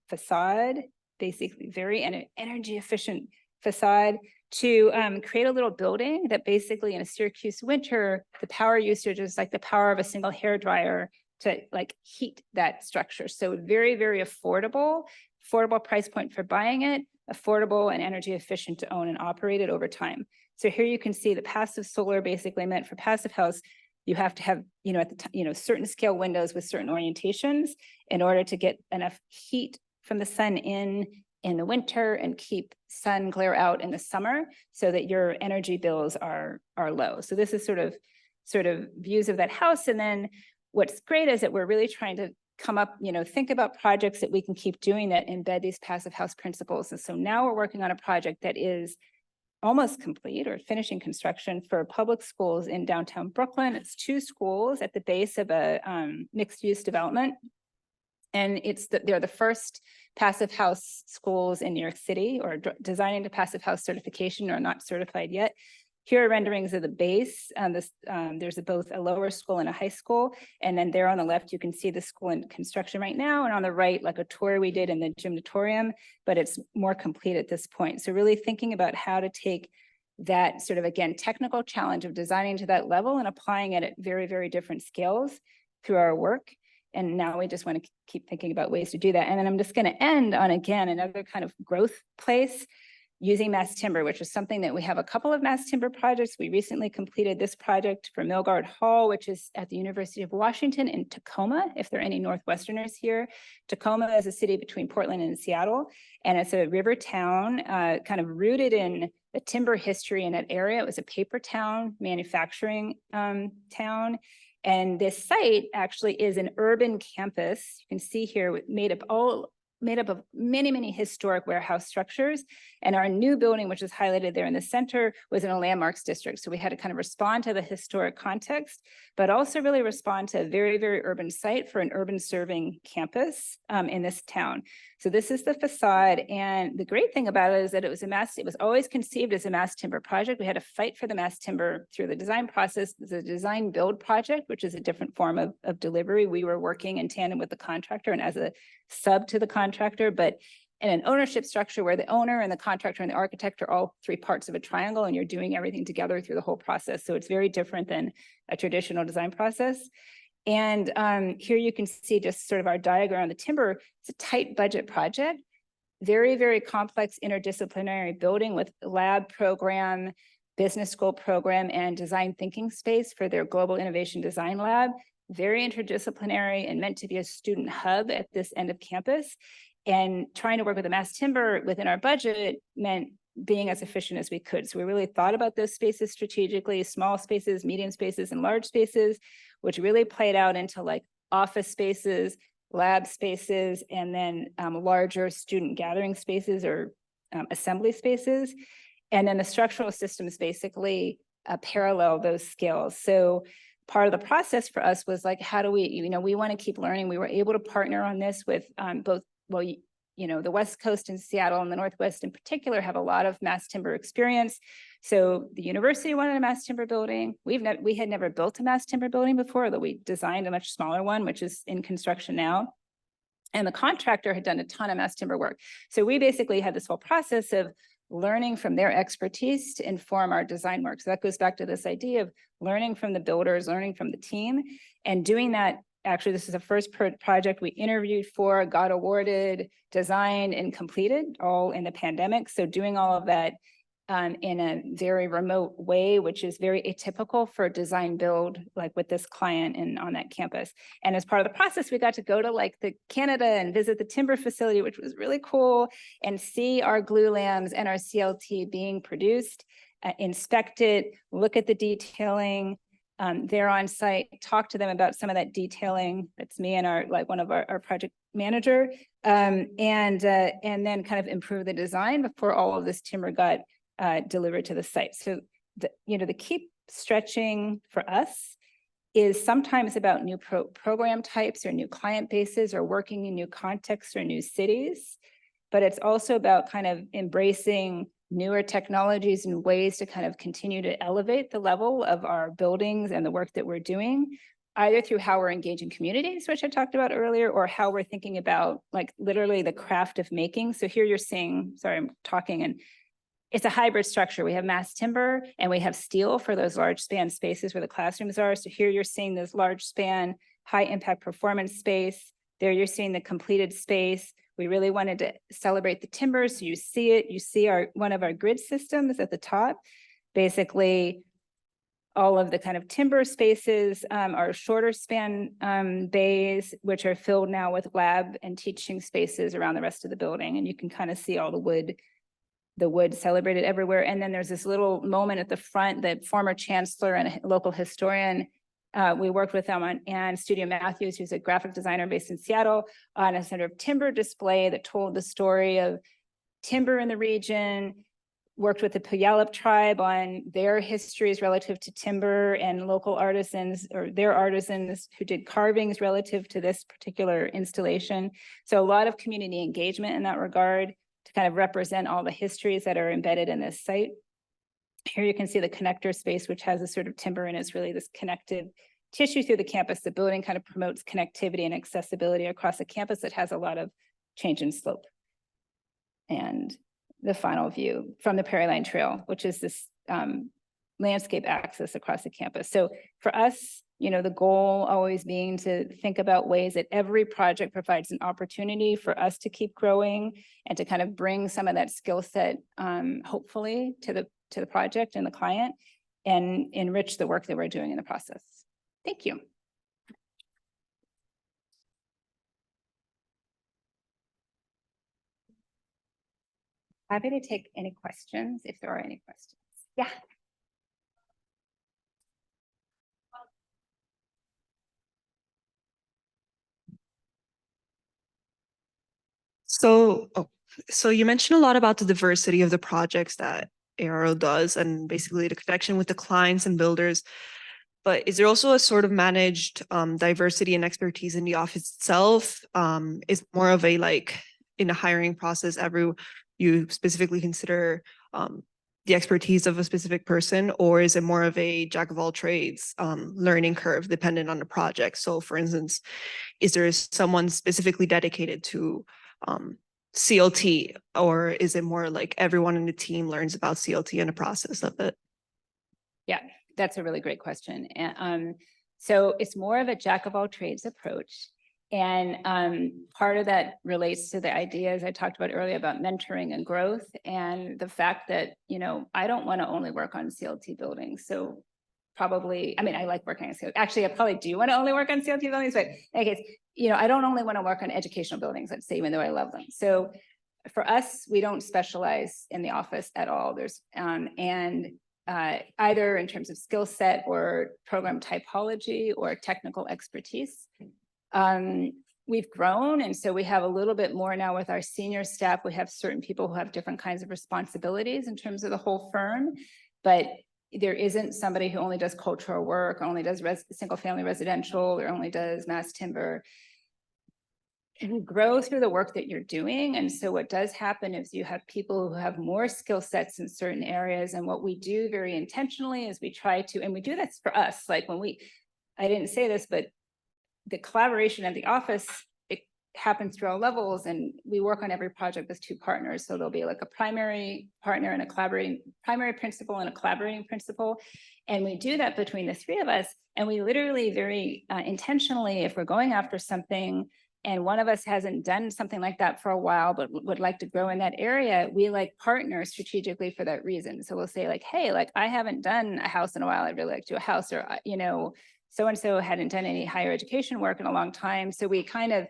facade, basically very energy efficient facade, to create a little building that basically in a Syracuse winter, the power usage is like the power of a single hairdryer to like heat that structure. So very, very affordable price point for buying it, affordable and energy efficient to own and operate it over time. So here you can see the passive solar basically meant for passive house. You have to have, you know, certain scale windows with certain orientations in order to get enough heat from the sun in the winter and keep sun glare out in the summer so that your energy bills are low. So this is sort of views of that house. And then what's great is that we're really trying to come up, you know, think about projects that we can keep doing that embed these passive house principles. And so now we're working on a project that is almost complete or finishing construction for public schools in downtown Brooklyn. It's 2 schools at the base of a mixed use development. And they're the first passive house schools in New York City, or designing to passive house certification, or not certified yet. Here are renderings of the base. There's both a lower school and a high school. And then there on the left, you can see the school in construction right now. And on the right, like a tour we did in the gymnatorium, but it's more complete at this point. So really thinking about how to take that sort of, again, technical challenge of designing to that level and applying it at very, very different scales through our work. And now we just want to keep thinking about ways to do that. And then I'm just going to end on, again, another kind of growth place using mass timber, which is something that we have a couple of mass timber projects. We recently completed this project for Milgard Hall, which is at the University of Washington in Tacoma, if there are any Northwesterners here. Tacoma is a city between Portland and Seattle, and it's a river town kind of rooted in the timber history in that area. It was a paper town, manufacturing town. And this site actually is an urban campus. You can see here, made up all made up of many, many historic warehouse structures. And our new building, which is highlighted there in the center, was in a landmarks district. So we had to kind of respond to the historic context, but also really respond to a very, very urban site for an urban serving campus in this town. So this is the facade. And the great thing about it is that it was always conceived as a mass timber project. We had to fight for the mass timber through the design process. It's a design build project, which is a different form of delivery. We were working in tandem with the contractor and as a sub to the contractor, but in an ownership structure where the owner and the contractor and the architect are all three parts of a triangle and you're doing everything together through the whole process. So it's very different than a traditional design process. And here you can see just sort of our diagram on the timber. It's a tight budget project, very, very complex interdisciplinary building with lab program, business school program, and design thinking space for their global innovation design lab. Very interdisciplinary and meant to be a student hub at this end of campus. And trying to work with the mass timber within our budget meant being as efficient as we could. So we really thought about those spaces strategically, small spaces, medium spaces, and large spaces, which really played out into like office spaces, lab spaces, and then larger student gathering spaces or assembly spaces. And then the structural systems basically parallel those scales. So part of the process for us was like, how do we, we want to keep learning. We were able to partner on this with both, well, the West Coast and Seattle and the Northwest in particular have a lot of mass timber experience. So the university wanted a mass timber building. We had never built a mass timber building before, although we designed a much smaller one, which is in construction now. And the contractor had done a ton of mass timber work. So we basically had this whole process of learning from their expertise to inform our design work. So that goes back to this idea of learning from the builders, learning from the team, and doing that. Actually, this is the first project we interviewed for, got awarded, designed, and completed all in the pandemic. So doing all of that in a very remote way, which is very atypical for design build, like with this client and on that campus. And as part of the process, we got to go to like the Canada and visit the timber facility, which was really cool, and see our glue lambs and our CLT being produced, inspect it, look at the detailing. They're on site, talk to them about some of that detailing. That's me and one of our project manager, and then kind of improve the design before all of this timber got delivered to the site. So the keep stretching for us is sometimes about new program types or new client bases or working in new contexts or new cities, but it's also about kind of embracing newer technologies and ways to kind of continue to elevate the level of our buildings and the work that we're doing, either through how we're engaging communities, which I talked about earlier, or how we're thinking about like literally the craft of making. So here you're seeing, sorry, I'm talking, and it's a hybrid structure. We have mass timber and we have steel for those large span spaces where the classrooms are. So here you're seeing this large span, high impact performance space. There you're seeing the completed space. We really wanted to celebrate the timber. So you see it, you see one of our grid systems at the top. Basically, all of the kind of timber spaces are shorter span bays, which are filled now with lab and teaching spaces around the rest of the building. And you can kind of see all the wood celebrated everywhere. And then there's this little moment at the front, the former chancellor and a local historian, we worked with them on, and Studio Matthews, who's a graphic designer based in Seattle, on a sort of timber display that told the story of timber in the region, worked with the Puyallup tribe on their histories relative to timber and local artisans or their artisans who did carvings relative to this particular installation. So a lot of community engagement in that regard to kind of represent all the histories that are embedded in this site. Here you can see the connector space, which has a sort of timber and it's really this connected tissue through the campus. The building kind of promotes connectivity and accessibility across a campus that has a lot of change in slope. And the final view from the Prairie Line Trail, which is this landscape access across the campus. So for us, the goal always being to think about ways that every project provides an opportunity for us to keep growing and to kind of bring some of that skill set, hopefully, to the project and the client and enrich the work that we're doing in the process. Thank you. Happy to take any questions if there are any questions. Yeah. So you mentioned a lot about the diversity of the projects that ARO does and basically the connection with the clients and builders. But is there also a sort of managed diversity and expertise in the office itself? Is more of a like in a hiring process, you specifically consider the expertise of a specific person, or is it more of a jack of all trades learning curve dependent on the project? So for instance, is there someone specifically dedicated to CLT, or is it more like everyone in the team learns about CLT in the process of it? Yeah, that's a really great question. And so it's more of a jack of all trades approach. And part of that relates to the ideas I talked about earlier about mentoring and growth, and the fact that, you know, I don't want to only work on CLT buildings. So probably, I mean, I like working on CLT. Actually, I probably do want to only work on CLT buildings, but in any case, you know, I don't only want to work on educational buildings, let's say, even though I love them. So for us, we don't specialize in the office at all. There's either in terms of skill set or program typology or technical expertise. We've grown, and so we have a little bit more now with our senior staff. We have certain people who have different kinds of responsibilities in terms of the whole firm, but there isn't somebody who only does cultural work, or only does single family residential, or only does mass timber. And you grow through the work that you're doing. And so what does happen is you have people who have more skill sets in certain areas. And what we do very intentionally is we try to, and we do this for us, like when I didn't say this, but the collaboration at the office, it happens through all levels, and we work on every project with two partners. So there'll be like a primary partner and a primary principal and a collaborating principal. And we do that between the three of us. And we literally very intentionally, if we're going after something and one of us hasn't done something like that for a while, but would like to grow in that area, we like partner strategically for that reason. So we'll say like, hey, like I haven't done a house in a while. I'd really like to do a house, or, you know, so-and-so hadn't done any higher education work in a long time. So we kind of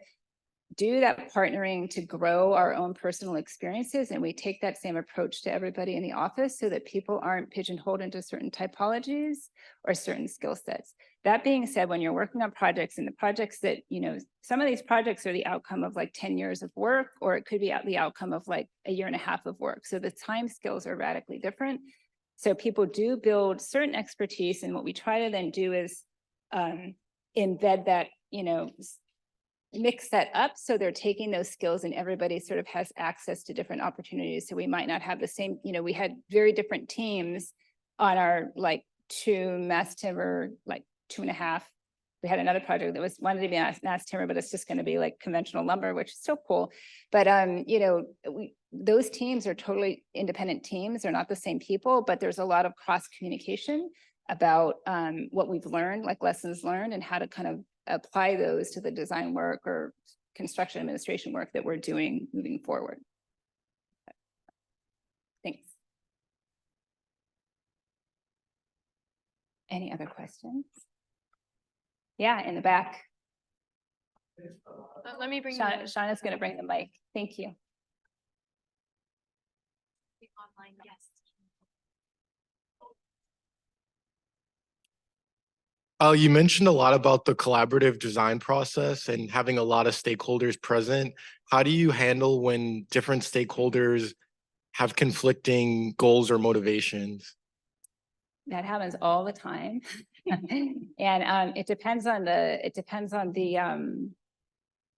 do that partnering to grow our own personal experiences. And we take that same approach to everybody in the office so that people aren't pigeonholed into certain typologies or certain skill sets. That being said, when you're working on projects, and the projects that, you know, some of these projects are the outcome of like 10 years of work, or it could be the outcome of like a year and a half of work. So the time skills are radically different. So people do build certain expertise. And what we try to then do is embed that, you know, mix that up so they're taking those skills and everybody sort of has access to different opportunities. So we might not have the same, you know, we had very different teams on our like 2 mass timber, like 2.5. We had another project that wanted to be mass timber, but it's just going to be like conventional lumber, which is still cool. But you know, those teams are totally independent teams. They're not the same people, but there's a lot of cross communication about what we've learned, like lessons learned, and how to kind of apply those to the design work or construction administration work that we're doing moving forward. Thanks. Any other questions? Yeah, in the back. Let me bring Shauna's going to bring the mic. Thank you. online, yes. You mentioned a lot about the collaborative design process and having a lot of stakeholders present. How do you handle when different stakeholders have conflicting goals or motivations? That happens all the time. And it depends on the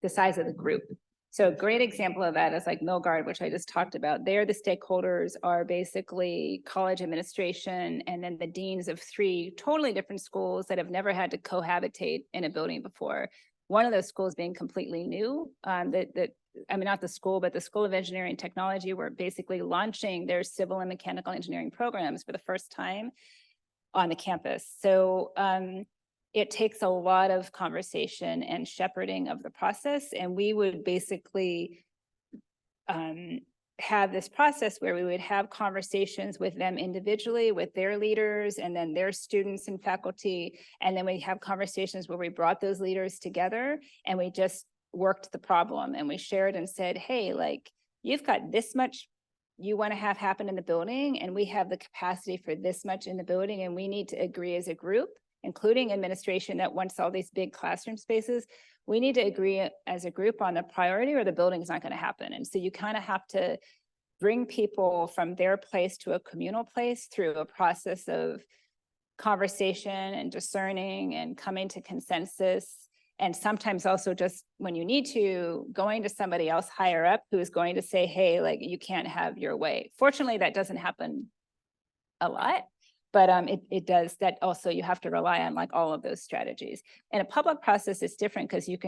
size of the group. So a great example of that is like Milgard, which I just talked about. There, the stakeholders are basically college administration and then the deans of 3 totally different schools that have never had to cohabitate in a building before. One of those schools being completely new, I mean, not the school, but the School of Engineering and Technology were basically launching their civil and mechanical engineering programs for the first time on the campus. So it takes a lot of conversation and shepherding of the process. And we would basically have this process where we would have conversations with them individually, with their leaders, and then their students and faculty. And then we have conversations where we brought those leaders together and we just worked the problem, and we shared and said, hey, like, you've got this much you want to have happen in the building, and we have the capacity for this much in the building, and we need to agree as a group including administration that wants all these big classroom spaces, we need to agree as a group on the priority or the building's not going to happen. And so you kind of have to bring people from their place to a communal place through a process of conversation and discerning and coming to consensus. And sometimes also just when you need to, going to somebody else higher up who is going to say, hey, like, you can't have your way. Fortunately, that doesn't happen a lot, but it does. That also, you have to rely on like all of those strategies. And a public process is different because you're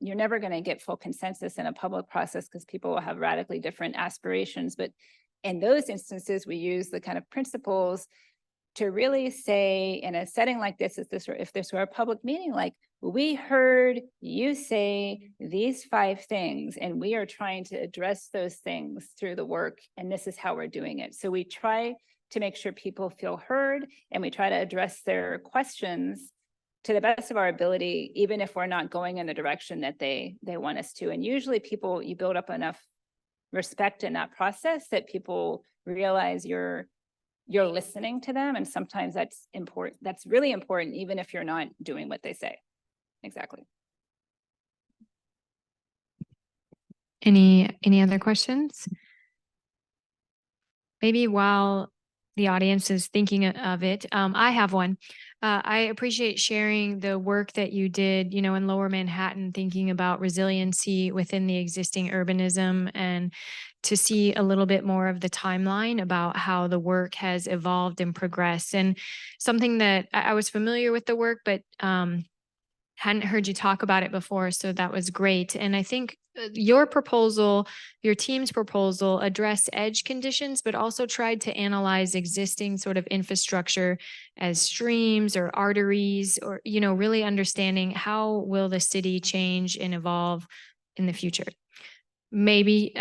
never going to get full consensus in a public process because people will have radically different aspirations. But in those instances, we use the kind of principles to really say, in a setting like this, if this were a public meeting, like, we heard you say these 5 things, and we are trying to address those things through the work, and this is how we're doing it. So we try to make sure people feel heard, and we try to address their questions to the best of our ability, even if we're not going in the direction that they want us to. And usually you build up enough respect in that process that people realize you're listening to them. And sometimes that's important. That's really important, even if you're not doing what they say. Exactly. Any other questions? Maybe while the audience is thinking of it, I have one. I appreciate sharing the work that you did, in Lower Manhattan, thinking about resiliency within the existing urbanism, and to see a little bit more of the timeline about how the work has evolved and progressed. And something that I was familiar with the work, but hadn't heard you talk about it before. So that was great. And I think your team's proposal addressed edge conditions, but also tried to analyze existing sort of infrastructure as streams or arteries, or, really understanding how will the city change and evolve in the future. Maybe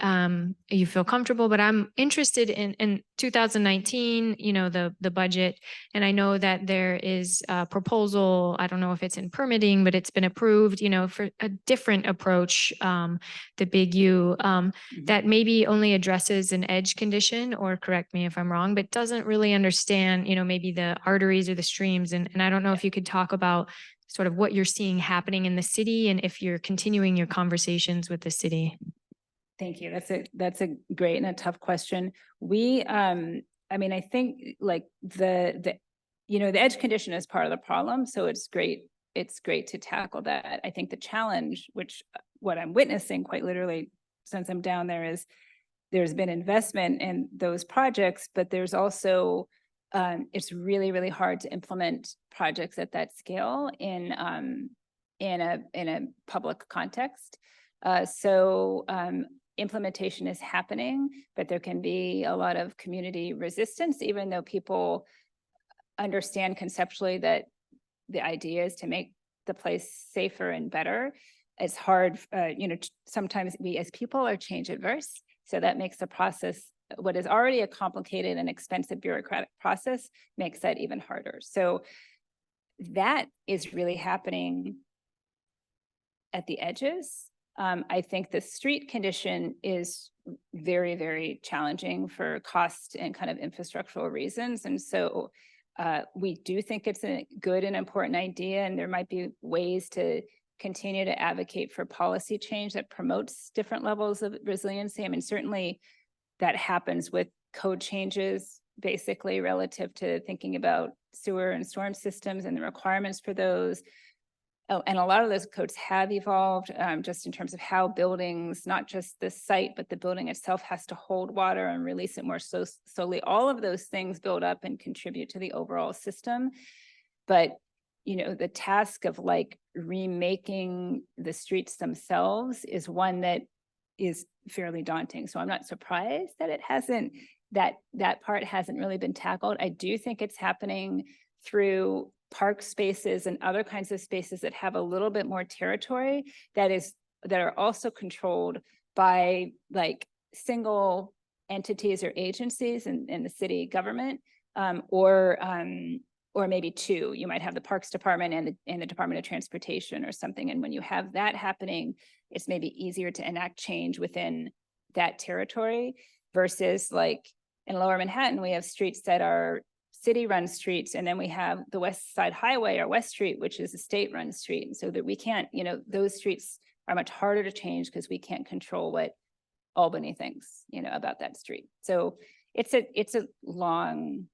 you feel comfortable, but I'm interested in 2019, the budget. And I know that there is a proposal, I don't know if it's in permitting, but it's been approved, for a different approach, the big U, that maybe only addresses an edge condition, or correct me if I'm wrong, but doesn't really understand, maybe the arteries or the streams. And I don't know if you could talk about sort of what you're seeing happening in the city, and if you're continuing your conversations with the city. Thank you. That's a great and a tough question. I think like the edge condition is part of the problem. So it's great to tackle that. I think the challenge, which what I'm witnessing quite literally since I'm down there, is there's been investment in those projects, but there's also it's really, really hard to implement projects at that scale in a public context. Implementation is happening, but there can be a lot of community resistance, even though people understand conceptually that the idea is to make the place safer and better. It's hard, sometimes we as people are change adverse. So that makes the process, what is already a complicated and expensive bureaucratic process, makes that even harder. So that is really happening at the edges. I think the street condition is very, very challenging for cost and kind of infrastructural reasons. And so we do think it's a good and important idea, and there might be ways to continue to advocate for policy change that promotes different levels of resiliency. I mean, certainly that happens with code changes, basically relative to thinking about sewer and storm systems and the requirements for those. Oh, and a lot of those codes have evolved just in terms of how buildings, not just the site, but the building itself has to hold water and release it more slowly. All of those things build up and contribute to the overall system. But, the task of like remaking the streets themselves is one that is fairly daunting. So I'm not surprised that it hasn't, that part hasn't really been tackled. I do think it's happening through park spaces and other kinds of spaces that have a little bit more territory that are also controlled by like single entities or agencies in the city government, or maybe two. You might have the Parks Department and the Department of Transportation or something. And when you have that happening, it's maybe easier to enact change within that territory versus like in Lower Manhattan, we have streets that are city-run streets, and then we have the West Side Highway or West Street, which is a state-run street. And so that we can't, those streets are much harder to change because we can't control what Albany thinks, about that street. So it's a long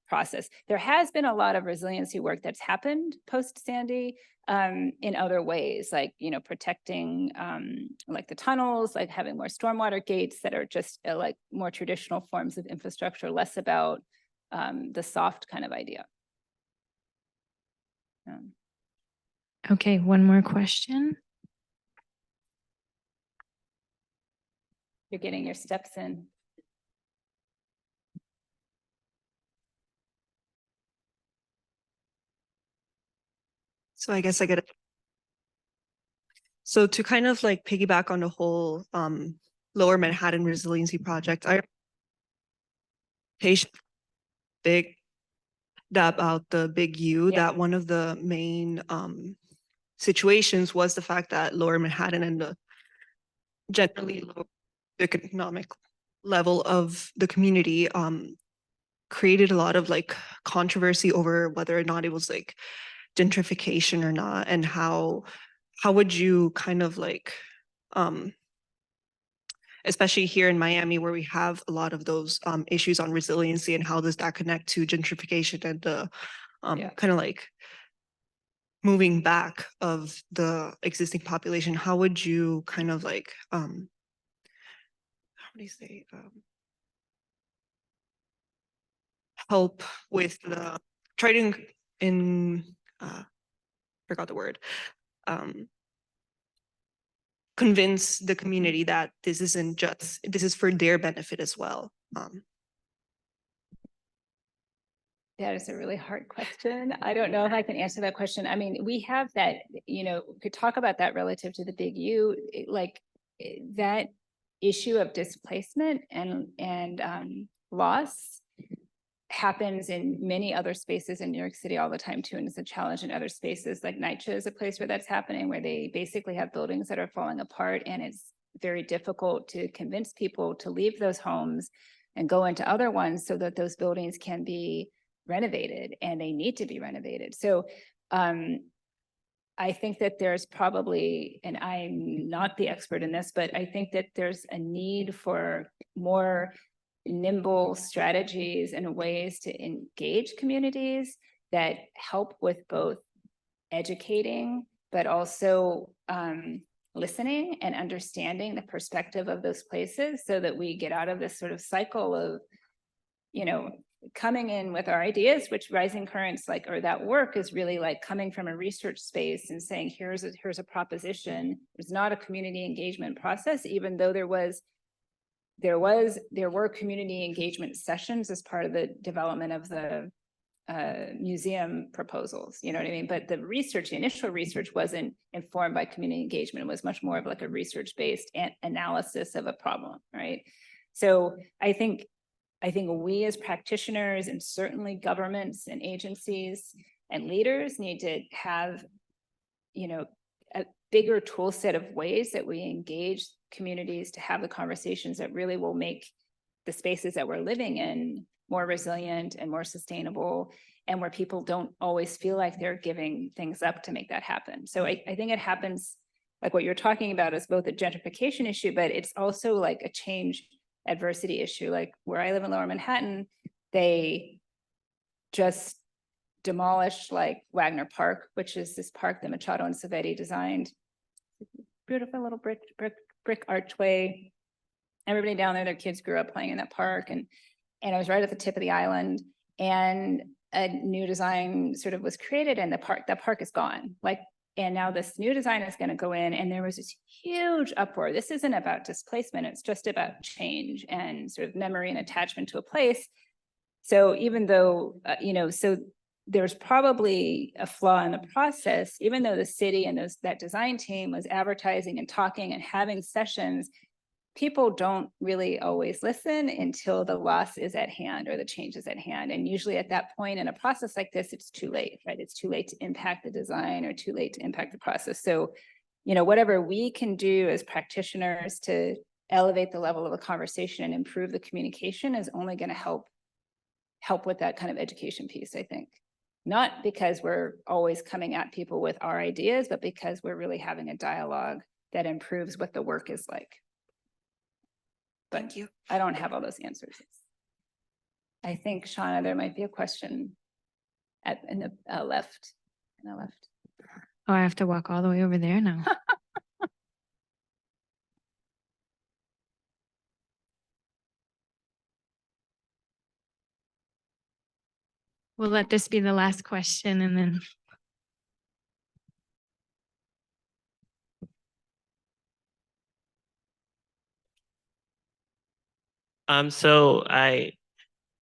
process. There has been a lot of resiliency work that's happened post-Sandy in other ways, like, protecting like the tunnels, like having more stormwater gates that are just like more traditional forms of infrastructure, less about the soft kind of idea. Okay, one more question. You're getting your steps in. So I guess I get it. So to kind of like piggyback on the whole Lower Manhattan resiliency project, I patient big about the big U, Yeah. that one of the main situations was the fact that Lower Manhattan and the generally low economic level of the community created a lot of like controversy over whether or not it was like gentrification or not, and how would you kind of like especially here in Miami where we have a lot of those issues on resiliency, and how does that connect to gentrification and the kind of like moving back of the existing population? How would you kind of like how do you say help with the trying in forgot the word convince the community that this isn't just, this is for their benefit as well? That is a really hard question. I don't know if I can answer that question. I mean, we have that, could talk about that relative to the big U, that issue of displacement and loss happens in many other spaces in New York City all the time too. And it's a challenge in other spaces, like NYCHA is a place where that's happening, where they basically have buildings that are falling apart, and it's very difficult to convince people to leave those homes and go into other ones so that those buildings can be renovated, and they need to be renovated. So I think that there's probably, and I'm not the expert in this, but I think that there's a need for more nimble strategies and ways to engage communities that help with both educating, but also listening and understanding the perspective of those places, so that we get out of this sort of cycle of, coming in with our ideas, which Rising Currents, like, or that work is really like coming from a research space and saying, here's a proposition. There's not a community engagement process, even though there were community engagement sessions as part of the development of the museum proposals, you know what I mean? But the research, the initial research, wasn't informed by community engagement. It was much more of like a research-based analysis of a problem, right? So I think we as practitioners, and certainly governments and agencies and leaders, need to have, a bigger tool set of ways that we engage communities to have the conversations that really will make the spaces that we're living in more resilient and more sustainable, and where people don't always feel like they're giving things up to make that happen. So I think it happens, like what you're talking about is both a gentrification issue, but it's also like a change adversity issue. Like where I live in Lower Manhattan, they just demolished like Wagner Park, which is this park that Machado and Savetti designed. Beautiful little brick archway. Everybody down there, their kids grew up playing in that park, and I was right at the tip of the island, and a new design sort of was created, and that park is gone. Like, and now this new design is going to go in, and there was this huge uproar. This isn't about displacement, it's just about change and sort of memory and attachment to a place. So even though, so there's probably a flaw in the process, even though the city and that design team was advertising and talking and having sessions, people don't really always listen until the loss is at hand or the change is at hand. And usually at that point in a process like this, it's too late, right? It's too late to impact the design or too late to impact the process. So, whatever we can do as practitioners to elevate the level of the conversation and improve the communication is only going to help help with that kind of education piece, I think. Not because we're always coming at people with our ideas, but because we're really having a dialogue that improves what the work is like. But Thank you. I don't have all those answers. I think, Shauna, there might be a question in the left. In the left. Oh, I have to walk all the way over there now. We'll let this be the last question and then. So I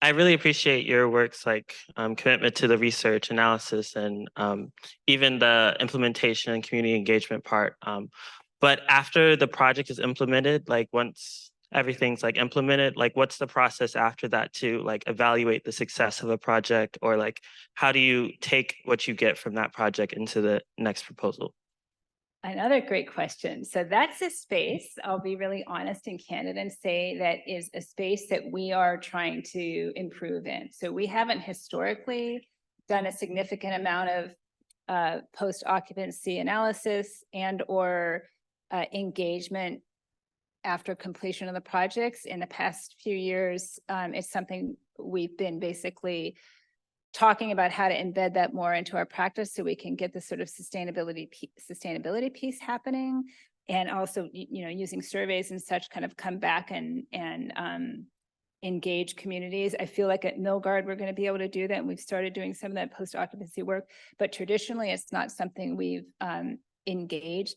really appreciate your work's like commitment to the research analysis and even the implementation and community engagement part. But after the project is implemented, like once everything's like implemented, like what's the process after that to like evaluate the success of a project, or like how do you take what you get from that project into the next proposal? Another great question. So that's a space, I'll be really honest and candid and say that is a space that we are trying to improve in. So we haven't historically done a significant amount of post-occupancy analysis and or engagement after completion of the projects. In the past few years, it's something we've been basically talking about how to embed that more into our practice so we can get the sort of sustainability piece happening, and also, you know, using surveys and such kind of come back and engage communities. I feel like at Milgard, we're going to be able to do that. And we've started doing some of that post-occupancy work, but traditionally it's not something we've engaged,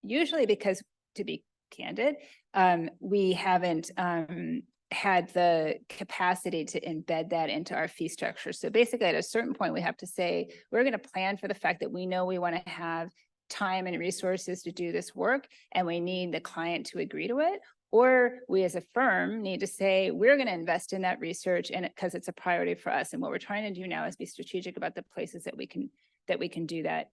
usually because, to be candid, we haven't had the capacity to embed that into our fee structure. So basically at a certain point, we have to say, we're going to plan for the fact that we know we want to have time and resources to do this work, and we need the client to agree to it. Or we as a firm need to say, we're going to invest in that research and because it's a priority for us. And what we're trying to do now is be strategic about the places that we can do that.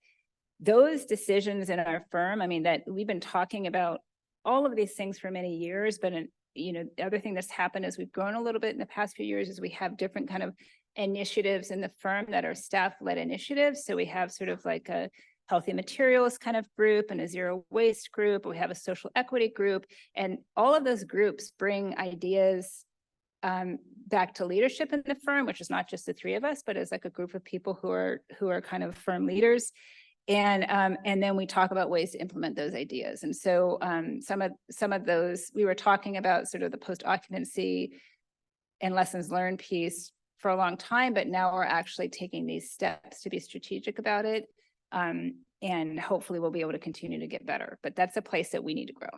Those decisions in our firm, I mean, that we've been talking about all of these things for many years, but you know, the other thing that's happened is we've grown a little bit in the past few years is we have different kind of initiatives in the firm that are staff-led initiatives. So we have sort of like a healthy materials kind of group and a zero waste group. We have a social equity group, and all of those groups bring ideas back to leadership in the firm, which is not just the three of us, but as like a group of people who are kind of firm leaders. And then we talk about ways to implement those ideas. And so some of those, we were talking about sort of the post-occupancy and lessons learned piece for a long time, but now we're actually taking these steps to be strategic about it. And hopefully we'll be able to continue to get better, but that's a place that we need to grow.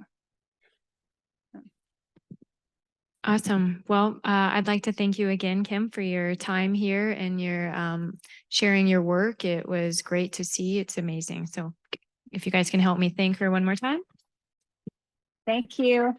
Awesome. Well, I'd like to thank you again, Kim, for your time here and your sharing your work. It was great to see. It's amazing. So if you guys can help me thank her one more time. Thank you.